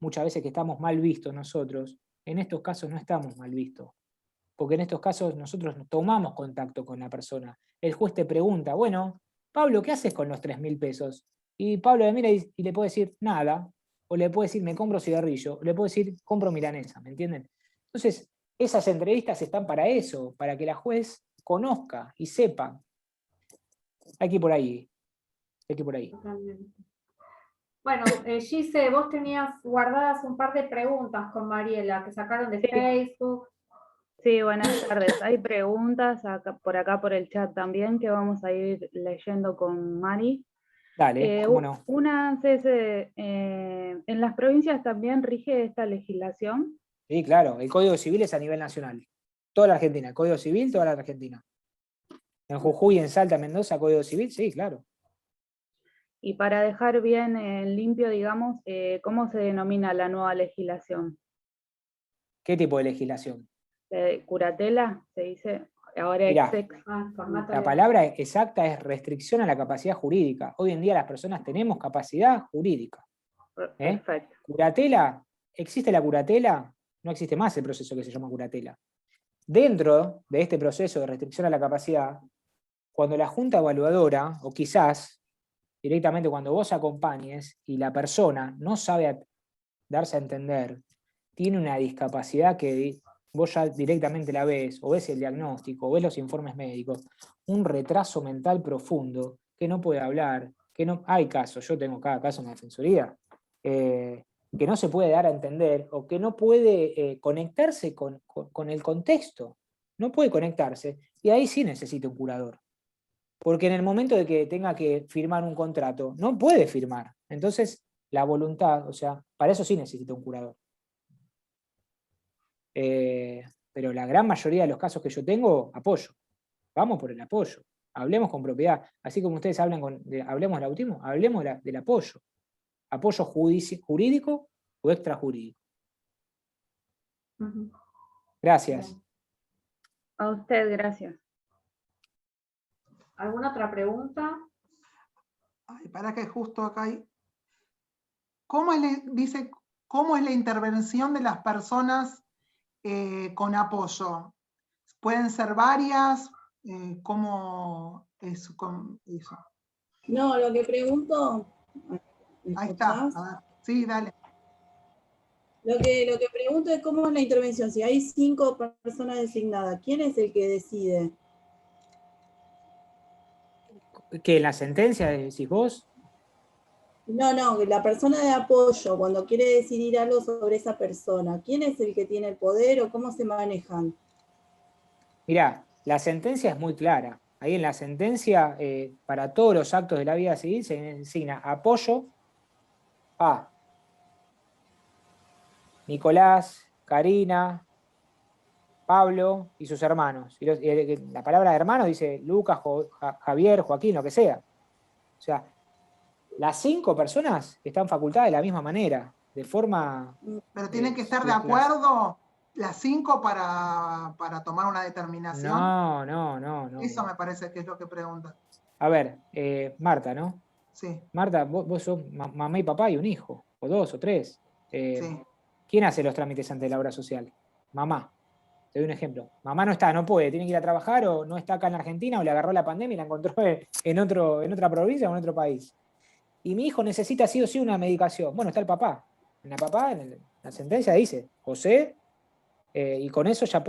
muchas veces que estamos mal vistos nosotros, en estos casos no estamos mal vistos, porque en estos casos nosotros tomamos contacto con la persona. El juez te pregunta, bueno, Pablo, ¿qué haces con los 3.000 pesos? Y Pablo le mira y le puede decir, nada, o le puede decir, me compro cigarrillo, o le puede decir, compro milanesa, ¿me entienden? Entonces, esas entrevistas están para eso, para que la juez conozca y sepa. Hay que ir por ahí, hay que ir por ahí. Totalmente. Bueno, Gise, vos tenías guardadas un par de preguntas con Mariela que sacaron de Sí. Facebook. Sí, buenas tardes. Hay preguntas por el chat también que vamos a ir leyendo con Mari. Dale, cómo no. Una es, ¿en las provincias también rige esta legislación? Sí, claro, el Código Civil es a nivel nacional. Toda la Argentina, el Código Civil, toda la Argentina. En Jujuy, en Salta, Mendoza, Código Civil, sí, claro. Y para dejar bien limpio, digamos, ¿cómo se denomina la nueva legislación? ¿Qué tipo de legislación? ¿Curatela? Se dice ahora Mirá, exex. Formato la de- palabra exacta es restricción a la capacidad jurídica. Hoy en día las personas tenemos capacidad jurídica. Perfecto. Curatela, ¿existe la curatela? No existe más el proceso que se llama curatela. Dentro de este proceso de restricción a la capacidad, cuando la junta evaluadora, o quizás directamente cuando vos acompañes y la persona no sabe darse a entender, tiene una discapacidad que vos ya directamente la ves, o ves el diagnóstico, o ves los informes médicos, un retraso mental profundo, que no puede hablar, que no, hay casos, yo tengo cada caso en la defensoría, que no se puede dar a entender, o que no puede conectarse con el contexto, no puede conectarse, y ahí sí necesita un curador. Porque en el momento de que tenga que firmar un contrato, no puede firmar. Entonces, la voluntad, o sea, para eso sí necesita un curador. Pero la gran mayoría de los casos que yo tengo, apoyo. Vamos por el apoyo. Hablemos con propiedad. Así como ustedes hablemos del autismo, hablemos del apoyo. Apoyo jurídico o extrajurídico. Ujú. Gracias. Bien. A usted, gracias. ¿Alguna otra pregunta? Ay, para que justo acá hay. Dice, ¿cómo es la intervención de las personas con apoyo? pueden ser varias, ¿cómo es con eso? No, lo que pregunto... ¿me Ahí está, escuchás? a ver. Sí, dale. Lo que pregunto es cómo es la intervención. Si hay 5 personas designadas, ¿quién es el que decide? ¿Que en la sentencia decís vos? No, la persona de apoyo, cuando quiere decidir algo sobre esa persona, ¿quién es el que tiene el poder o cómo se manejan? Mirá, la sentencia es muy clara. Ahí en la sentencia, para todos los actos de la vida civil, se designa apoyo a Nicolás, Karina, Pablo y sus hermanos. Y la palabra hermanos dice Lucas, Javier, Joaquín, lo que sea. O sea, las 5 personas están facultadas de la misma manera, de forma... Pero tienen que estar de acuerdo las 5 para tomar una determinación. No. Eso me parece que es lo que pregunta. A ver, Marta, ¿no? Sí. Marta, vos sos mamá y papá y un hijo, o 2 o 3. Sí. ¿Quién hace los trámites ante la obra social? Mamá. Te doy un ejemplo. Mamá no está, no puede, tiene que ir a trabajar o no está acá en Argentina o le agarró la pandemia y la encontró en otra provincia o en otro país. Y mi hijo necesita sí o sí una medicación. Bueno, está el papá. En la sentencia dice, José, y con eso ya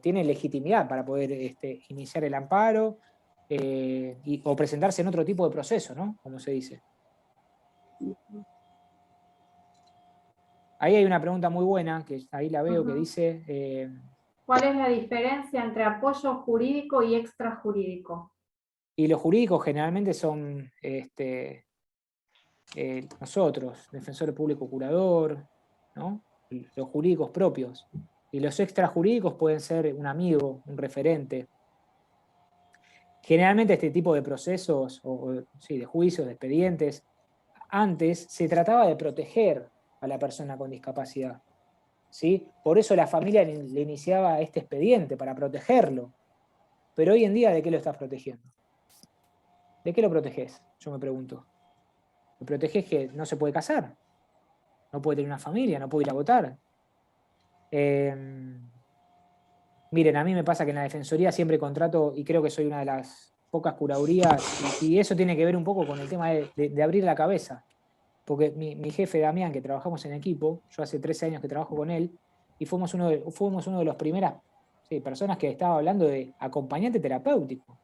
tiene legitimidad para poder iniciar el amparo o presentarse en otro tipo de proceso, ¿no? Como se dice. Ahí hay una pregunta muy buena, que ahí la veo, que dice... ¿Cuál es la diferencia entre apoyo jurídico y extrajurídico? y los jurídicos generalmente son nosotros, defensor público curador, ¿no? Los jurídicos propios. Y los extrajurídicos pueden ser un amigo, un referente. Generalmente este tipo de procesos, sí, de juicios, de expedientes, antes se trataba de proteger a la persona con discapacidad. ¿Sí? Por eso la familia le iniciaba este expediente, para protegerlo. Pero hoy en día, ¿de qué lo estás protegiendo? ¿De qué lo proteges? Yo me pregunto. Lo proteges que no se puede casar, no puede tener una familia, no puede ir a votar. Miren, a mí me pasa que en la defensoría siempre contrato, y creo que soy una de las pocas curadurías, y eso tiene que ver un poco con el tema de abrir la cabeza. Porque mi jefe Damián, que trabajamos en equipo, yo hace 13 años que trabajo con él, y fuimos uno de los primeras personas que estaba hablando de acompañante terapéutico,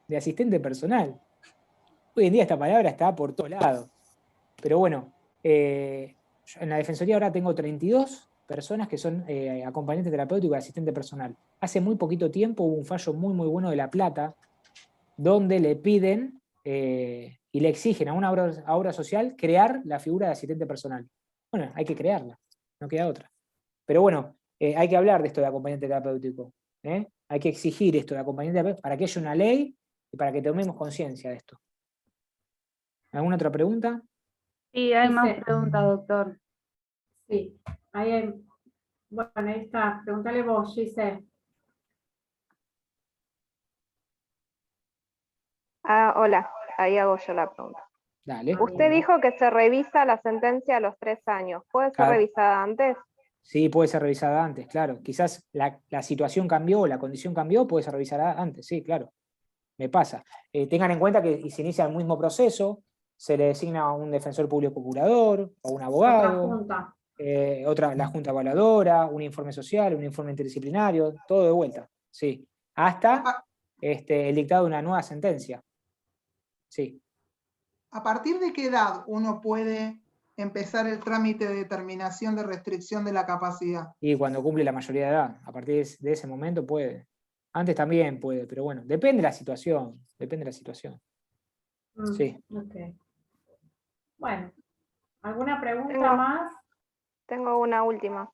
de asistente personal. Hoy en día esta palabra está por todos lados. Pero bueno, yo en la defensoría ahora tengo 32 personas que son acompañantes terapéuticos y asistente personal. Hace muy poquito tiempo hubo un fallo muy bueno de La Plata, donde le piden y le exigen a una obra social crear la figura de asistente personal. Bueno, hay que crearla, no queda otra. Pero bueno, hay que hablar de esto de acompañante terapéutico. Hay que exigir esto de acompañante terapéutico para que haya una ley y para que tomemos conciencia de esto. ¿Alguna otra pregunta? Sí, hay más preguntas, doctor. Sí, bueno, ahí está. Pregúntale vos, Giselle. Hola, ahí hago yo la pregunta. Dale. Usted dijo que se revisa la sentencia a los 3 años. ¿Puede ser revisada antes? Sí, puede ser revisada antes, claro. Quizás la situación cambió, la condición cambió, puede ser revisada antes, sí, claro. Me pasa. Tengan en cuenta que se inicia el mismo proceso, se le designa a un defensor público curador o un abogado. Otra junta. La junta evaluadora, un informe social, un informe interdisciplinario, todo de vuelta, sí. Hasta el dictado de una nueva sentencia. Sí. ¿A partir de qué edad uno puede empezar el trámite de determinación de restricción de la capacidad? Y cuando cumple la mayoría de edad, a partir de ese momento puede. Antes también puede, pero bueno, depende de la situación, Sí. Okay. Bueno, ¿alguna pregunta más? Tengo una última.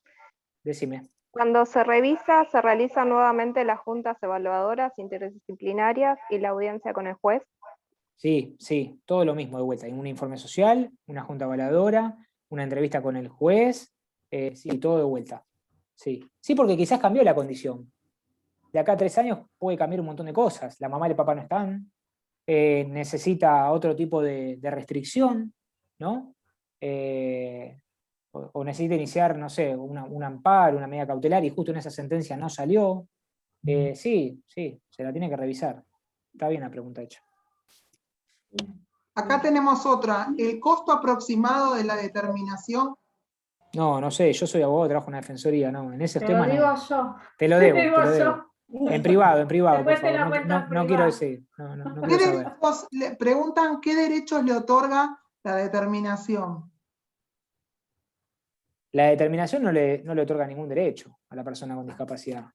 Decime. Cuando se revisa, se realizan nuevamente las juntas evaluadoras interdisciplinarias y la audiencia con el juez. Sí, todo lo mismo de vuelta. Hay un informe social, una junta evaluadora, una entrevista con el juez, sí, todo de vuelta. Sí, porque quizás cambió la condición. De acá a 3 años puede cambiar un montón de cosas. La mamá y el papá no están, necesita otro tipo de restricción, ¿no? O necesita iniciar, no sé, un amparo, una medida cautelar, y justo en esa sentencia no salió. Sí, se la tiene que revisar. Está bien la pregunta hecha. Acá tenemos otra. ¿El costo aproximado de la determinación? No sé, yo soy abogado, trabajo en una defensoría, no, en ese Te tema lo digo no. yo. Te lo Te debo, digo te lo yo. debo. En privado, por Después te la favor. cuento en No quiero privado. decir, no ¿Qué quiero saber. derechos, le preguntan qué derechos le otorga la determinación? La determinación no le otorga ningún derecho a la persona con discapacidad.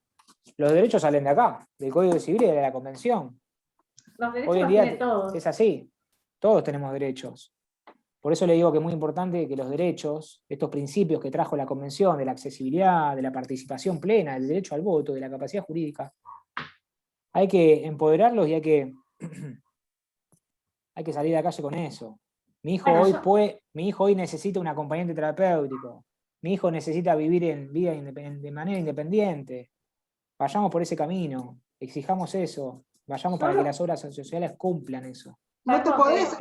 Los derechos salen de acá, del Código Civil y de la Convención. Los derechos Hoy en los día tiene todos. es así, todos tenemos derechos. Por eso le digo que es muy importante que los derechos, estos principios que trajo la Convención, de la accesibilidad, de la participación plena, del derecho al voto, de la capacidad jurídica, hay que empoderarlos y hay que salir a la calle con eso. Mi hijo, mi hijo hoy necesita un acompañante terapéutico. Mi hijo necesita vivir de manera independiente. Vayamos por ese camino, exijamos eso, vayamos para que las obras sociales cumplan eso. No te podés...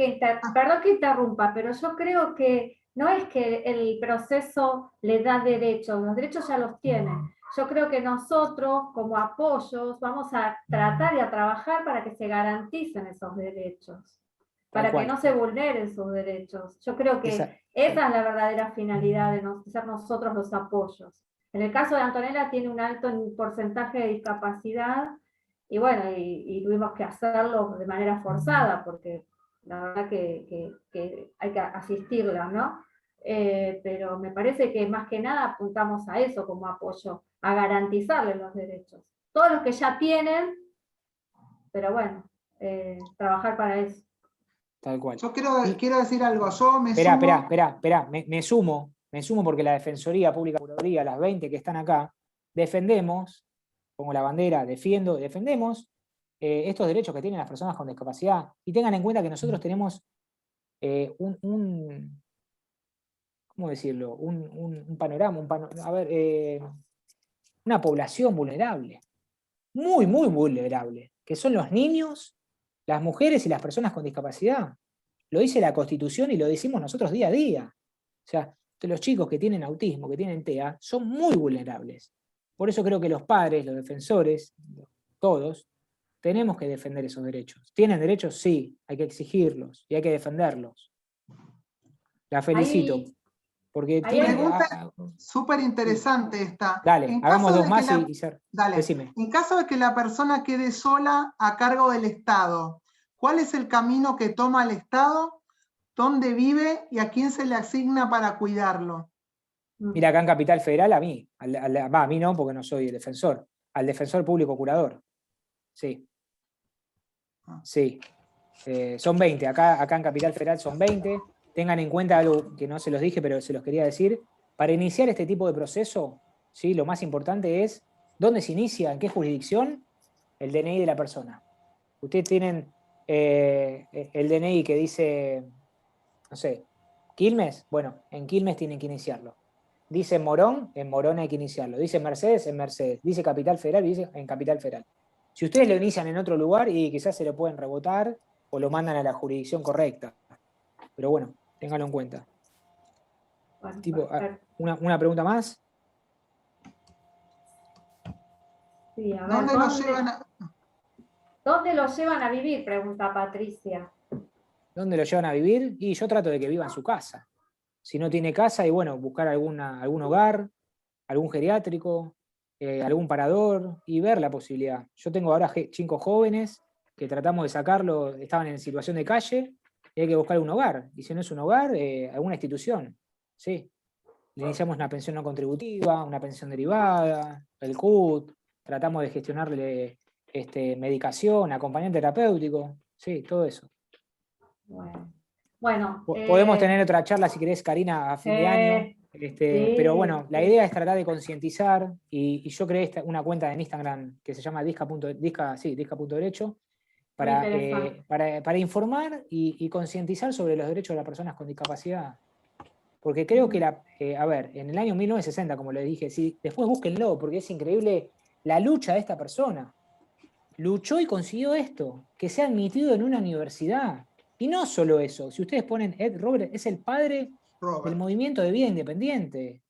Perdón que interrumpa, pero yo creo que no es que el proceso le da derechos, los derechos ya los tiene. Yo creo que nosotros, como apoyos, vamos a tratar y a trabajar para que se garanticen esos derechos, para que no se vulneren sus derechos. Yo creo que esa es la verdadera finalidad de ser nosotros los apoyos. En el caso de Antonella tiene un alto porcentaje de discapacidad, y bueno, y tuvimos que hacerlo de manera forzada, porque la verdad que hay que asistirla, ¿no? Pero me parece que más que nada apuntamos a eso como apoyo, a garantizarle los derechos. Todos los que ya tienen, pero bueno, trabajar para eso. Tal cual. Yo quiero decir algo, yo me sumo... Me sumo porque la Defensoría Pública, las 20 que están acá, defendemos, pongo la bandera, defendemos estos derechos que tienen las personas con discapacidad. Y tengan en cuenta que nosotros tenemos ¿cómo decirlo? Un panorama, una población vulnerable, muy vulnerable, que son los niños, las mujeres y las personas con discapacidad. Lo dice la Constitución y lo decimos nosotros día a día. O sea, los chicos que tienen autismo, que tienen TEA, son muy vulnerables. Por eso creo que los padres, los defensores, todos, tenemos que defender esos derechos. ¿Tienen derechos? Sí, hay que exigirlos y hay que defenderlos. La felicito. Porque tiene... Pregunta súper interesante esta. Dale, hagamos dos más y dale. Decime. En caso de que la persona quede sola a cargo del Estado, ¿cuál es el camino que toma el Estado? ¿Dónde vive y a quién se le asigna para cuidarlo? Mira, acá en Capital Federal a mí, a mí no, porque no soy el defensor, al defensor público curador. Sí. Sí. Son 20, acá en Capital Federal son 20. Tengan en cuenta algo que no se los dije, pero se los quería decir. Para iniciar este tipo de proceso, ¿sí? Lo más importante es dónde se inicia, en qué jurisdicción, el DNI de la persona. Ustedes tienen el DNI que dice, no sé, Quilmes, bueno, en Quilmes tienen que iniciarlo. Dice Morón, en Morón hay que iniciarlo. Dice Mercedes, en Mercedes. Dice Capital Federal, dice en Capital Federal. Si ustedes lo inician en otro lugar, y quizás se lo pueden rebotar o lo mandan a la jurisdicción correcta. Pero bueno, ténganlo en cuenta. Bueno, una pregunta más. Sí, a ver, ¿Dónde lo llevan a vivir? Pregunta Patricia. ¿Dónde lo llevan a vivir? Y yo trato de que viva en su casa. Si no tiene casa, y bueno, buscar algún hogar, algún geriátrico, algún parador, y ver la posibilidad. Yo tengo ahora chicos jóvenes que tratamos de sacarlo, estaban en situación de calle, y hay que buscar un hogar. Y si no es un hogar, alguna institución. Sí. Le iniciamos una pensión no contributiva, una pensión derivada, el CUT, tratamos de gestionarle medicación, acompañante terapéutico, sí, todo eso. Bueno, podemos tener otra charla si querés, Karina, a fin de año. Sí, pero bueno, la idea es tratar de concientizar, y yo creé una cuenta en Instagram que se llama disca.derecho para informar y concientizar sobre los derechos de las personas con discapacidad. Porque creo que, en el año 1960, como les dije, sí, después búsquenlo, porque es increíble la lucha de esta persona. Luchó y consiguió esto, que sea admitido en una universidad. Y no solo eso, si ustedes ponen Ed Roberts, es el padre del movimiento de vida independiente.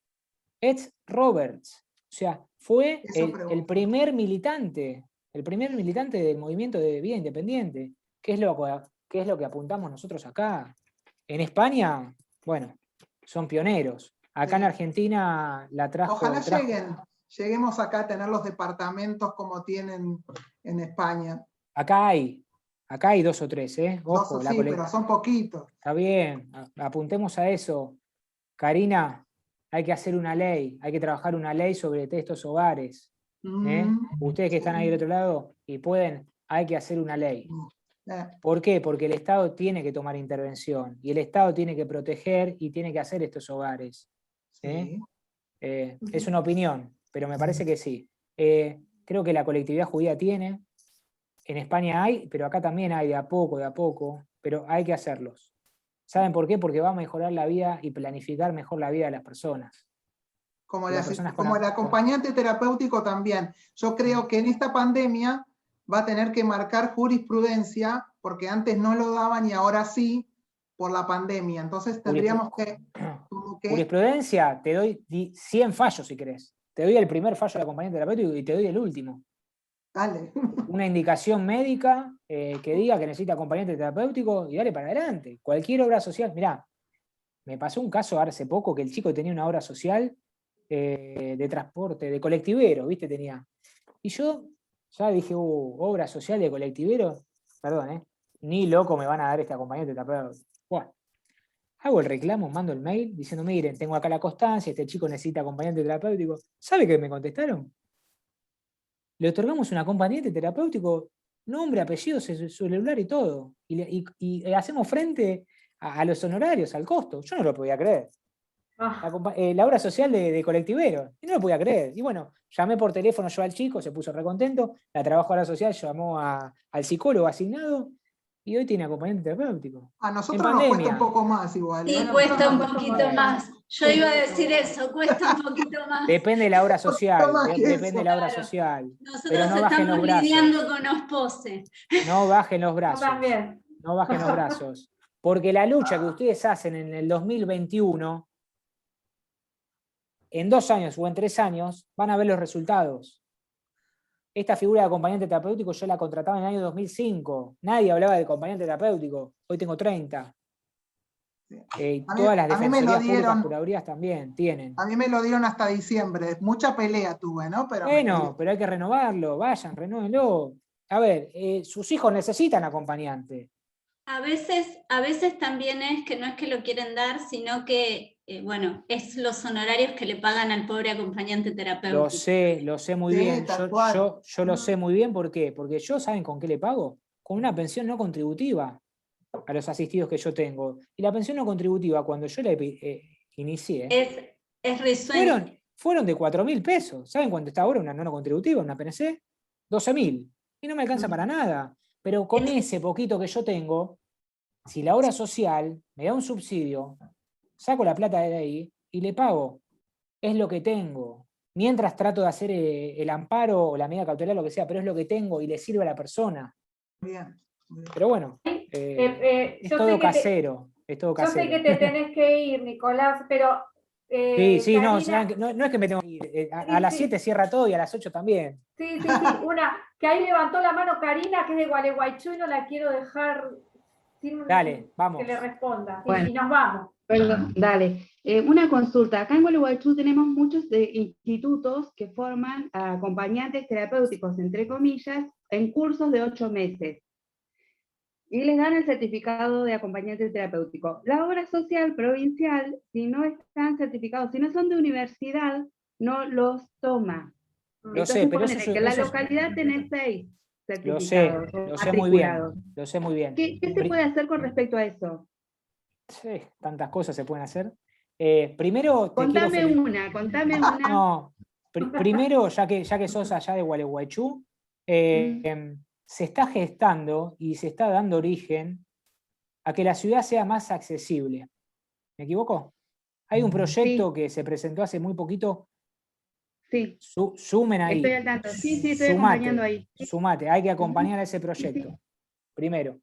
Ed Roberts, o sea, fue Eso el pregunto. primer militante del movimiento de vida independiente. ¿Qué es lo que apuntamos nosotros acá? En España, bueno, son pioneros. Acá en Sí. Argentina la trajo. Ojalá lleguemos acá a tener los departamentos como tienen en España. Acá hay 2 o 3, ¿eh? Ojo, Sí, pero son poquitos. Está bien, apuntemos a eso. Karina, hay que hacer una ley, hay que trabajar una ley sobre estos hogares. Ustedes que están ahí del otro lado y pueden, hay que hacer una ley. ¿Por qué? Porque el Estado tiene que tomar intervención y el Estado tiene que proteger y tiene que hacer estos hogares. Sí. Es una opinión, pero me parece que sí. Creo que la colectividad judía tiene, en España hay, pero acá también hay de a poco, pero hay que hacerlos. ¿Saben por qué? Porque va a mejorar la vida y planificar mejor la vida de las personas. Como Las personas el acompañante terapéutico también. Yo creo que en esta pandemia va a tener que marcar jurisprudencia, porque antes no lo daban y ahora sí, por la pandemia. Entonces tendríamos que... Jurisprudencia, te doy 100 fallos si querés. Te doy el primer fallo del acompañante terapéutico y te doy el último. Dale. Una indicación médica que diga que necesita acompañante terapéutico y dale para adelante. Cualquier obra social. Mirá, me pasó un caso hace poco que el chico tenía una obra social de transporte, de colectivero, ¿viste? Tenía. Y yo ya dije, obra social de colectivero, perdón, ni loco me van a dar este acompañante terapéutico. Bueno, hago el reclamo, mando el mail diciendo, miren, tengo acá la constancia, este chico necesita acompañante terapéutico. ¿Sabe qué me contestaron? Le otorgamos un acompañante terapéutico, nombre, apellido, su celular y todo. Y hacemos frente a los honorarios, al costo. Yo no lo podía creer. La obra social de colectivero. Y no lo podía creer. Y bueno, llamé por teléfono yo al chico, se puso recontento. La trabajadora social llamó al psicólogo asignado y hoy tiene acompañante terapéutico. A nosotros nos cuesta un poco más igual. Sí, cuesta un poquito más. Yo iba a decir eso, cuesta un poquito más. Depende de la obra social. Depende de la obra social. Pero no bajen los brazos. Lidiando con OSPOSE. No bajen los brazos. Yo también. No bajen los brazos. Porque la lucha que ustedes hacen en el 2021, en 2 años o en 3 años, van a ver los resultados. Esta figura de acompañante terapéutico yo la contrataba en el año 2005. Nadie hablaba de acompañante terapéutico. Hoy tengo 30. Todas las defensorías públicas, curadurías también tienen. A mí me lo dieron hasta diciembre. Mucha pelea tuve, ¿no? Pero bueno, pero hay que renovarlo. Vayan, renóvenlo. A ver, sus hijos necesitan acompañante. A veces también es que no es que lo quieren dar, sino que, bueno, es los honorarios que le pagan al pobre acompañante terapéutico. Lo sé muy bien. Yo lo sé muy bien, ¿por qué? Porque yo, ¿saben con qué le pago? Con una pensión no contributiva a los asistidos que yo tengo. Y la pensión no contributiva, cuando yo la inicié, es risueño. Fueron de 4.000 pesos. ¿Saben cuánto está ahora una no contributiva, una PNC? 12.000. Y no me alcanza para nada. Pero con ese poquito que yo tengo, si la obra social me da un subsidio, saco la plata de ahí y le pago. Es lo que tengo. Mientras trato de hacer el amparo o la medida cautelar, lo que sea, pero es lo que tengo y le sirve a la persona. Bien. Pero bueno, es todo casero. Yo sé que te tenés que ir, Nicolás, pero... sí, Karina, no es que me tengo que ir. A las 7 cierra todo y a las 8 también. Sí, una que ahí levantó la mano Karina, que es de Gualeguaychú, y no la quiero dejar sin Dale, vamos. que le responda. Bueno. Y nos vamos. Perdón, dale. Una consulta. Acá en Gualeguaychú tenemos muchos institutos que forman a acompañantes terapéuticos, entre comillas, en cursos de 8 meses. Y les dan el certificado de acompañante terapéutico. La obra social provincial, si no están certificados, si no son de universidad, no los toma. Lo sé, pero eso que en la localidad tenés 6 certificados. Lo sé muy bien. Lo sé muy bien. ¿Qué se puede hacer con respecto a eso? Sí, tantas cosas se pueden hacer. Primero contame una. No, primero, ya que sos allá de Gualeguaychú, se está gestando y se está dando origen a que la ciudad sea más accesible. ¿Me equivoco? Hay un proyecto que se presentó hace muy poquito. Sí. Sumen ahí. Estoy al tanto. Sí, estoy acompañando ahí. Sumate, hay que acompañar a ese proyecto. Sí. Primero,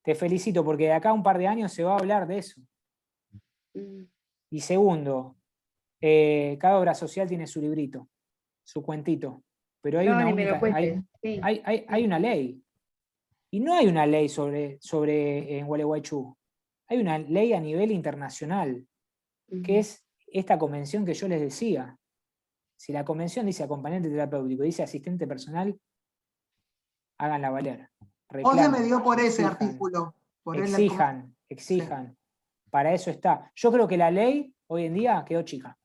te felicito porque de acá a un par de años se va a hablar de eso. Y segundo, cada obra social tiene su librito. su cuentito, pero hay No, una ni me lo única, cuentes. Sí. hay una ley. Y no hay una ley sobre en Gualeguaychú. Hay una ley a nivel internacional, que es esta convención que yo les decía. Si la convención dice acompañante terapéutico, dice asistente personal, háganla valer. Jorge me dio por ese exijan, artículo. Por él, exijan. Para eso está. Yo creo que la ley hoy en día quedó chica.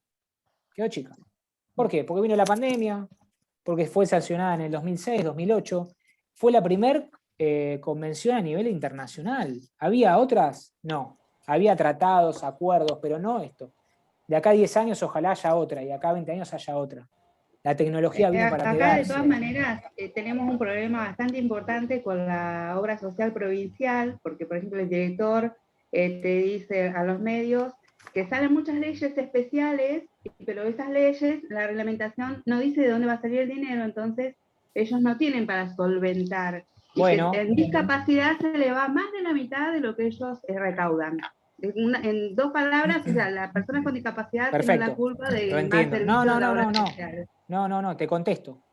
Quedó chica. ¿Por qué? Porque vino la pandemia, porque fue sancionada en el 2006, 2008. Fue la primer convención a nivel internacional. ¿Había otras? No. Había tratados, acuerdos, pero no esto. De acá a 10 años ojalá haya otra, y de acá a 20 años haya otra. La tecnología vino para Acá quedarse. de todas maneras tenemos un problema bastante importante con la obra social provincial, porque por ejemplo el director te dice a los medios que salen muchas leyes especiales, pero esas leyes, la reglamentación no dice de dónde va a salir el dinero, entonces ellos no tienen para solventar. Bueno. Y que en discapacidad se le va más de la mitad de lo que ellos recaudan. En dos palabras, o sea, las personas con discapacidad tienen la culpa de Lo más entiendo. servicio de la obra social. No, te contesto.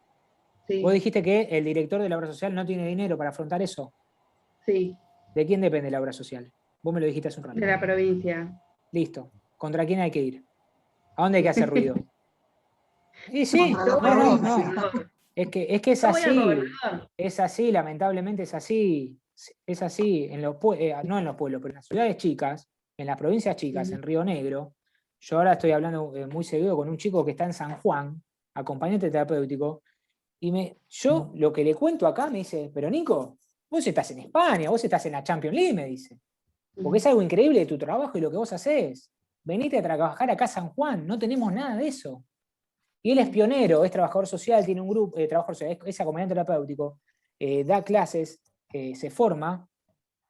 Sí. Vos dijiste que el director de la obra social no tiene dinero para afrontar eso. Sí. ¿De quién depende la obra social? Vos me lo dijiste hace un rato. De la provincia. Listo. ¿Contra quién hay que ir? ¿A dónde hay que hacer ruido? Y sí, Contra la provincia. Es que es así. Es así, lamentablemente es así. Es así. No en los pueblos, pero en las ciudades chicas, en las provincias chicas, en Río Negro. Yo ahora estoy hablando muy seguido con un chico que está en San Juan, acompañante terapéutico, y yo lo que le cuento acá me dice, pero Nico, vos estás en España, vos estás en la Champions League, me dice. Porque es algo increíble de tu trabajo y lo que vos hacés. Venite a trabajar acá a San Juan, no tenemos nada de eso. Y él es pionero, es trabajador social, tiene un grupo, es acompañante terapéutico, da clases, se forma,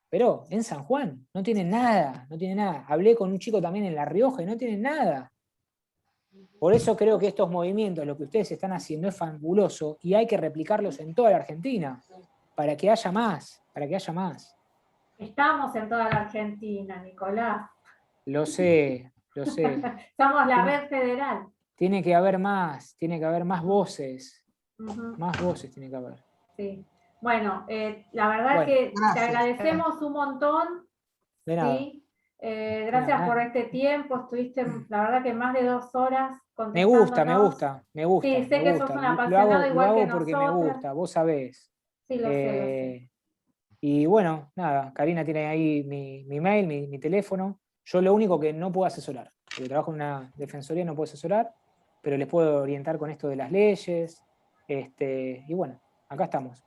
pero en San Juan no tiene nada, no tiene nada. Hablé con un chico también en La Rioja y no tiene nada. Por eso creo que estos movimientos, lo que ustedes están haciendo es fabuloso y hay que replicarlos en toda la Argentina para que haya más, Estamos en toda la Argentina, Nicolás. Lo sé. Somos la red federal. Tiene que haber más voces. Más voces tiene que haber. Sí. Bueno, la verdad que te agradecemos un montón. De nada. Sí. Gracias por este tiempo. Estuviste, la verdad que más de 2 horas Me contestándonos. gusta. Sí, sé que sos un apasionado igual que nosotros. Lo hago porque me gusta, vos sabés. Sí, lo sé. Y bueno, nada, Karina tiene ahí mi mail, mi teléfono. Yo lo único que no puedo asesorar, porque trabajo en una defensoría, no puedo asesorar, pero les puedo orientar con esto de las leyes. Y bueno, acá estamos.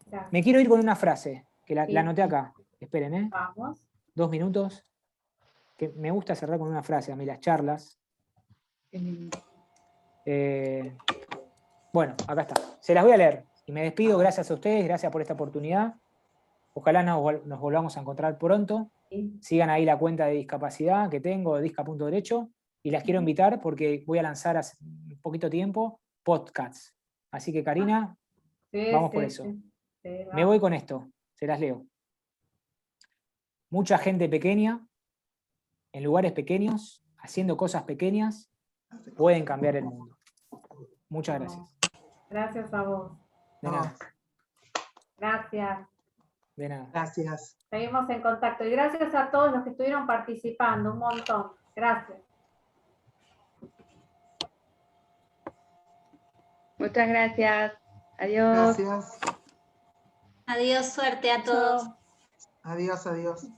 Gracias. Me quiero ir con una frase, que la anoté acá. Esperen, ¿eh? Vamos. 2 minutos. Que me gusta cerrar con una frase, a mí las charlas. Bueno, acá está. Se las voy a leer. Y me despido, gracias a ustedes, gracias por esta oportunidad. Ojalá nos volvamos a encontrar pronto. Sigan ahí la cuenta de discapacidad que tengo, disca.derecho, y las quiero invitar porque voy a lanzar hace un poquito tiempo podcasts. Así que Karina, vamos por eso. Sí, me voy con esto, se las leo. Mucha gente pequeña, en lugares pequeños, haciendo cosas pequeñas, pueden cambiar el mundo. Muchas gracias. Gracias a vos. De nada. Gracias. De nada. Gracias. Seguimos en contacto. Y gracias a todos los que estuvieron participando. Un montón. Gracias. Muchas gracias. Adiós. Gracias. Adiós, suerte a todos. Adiós.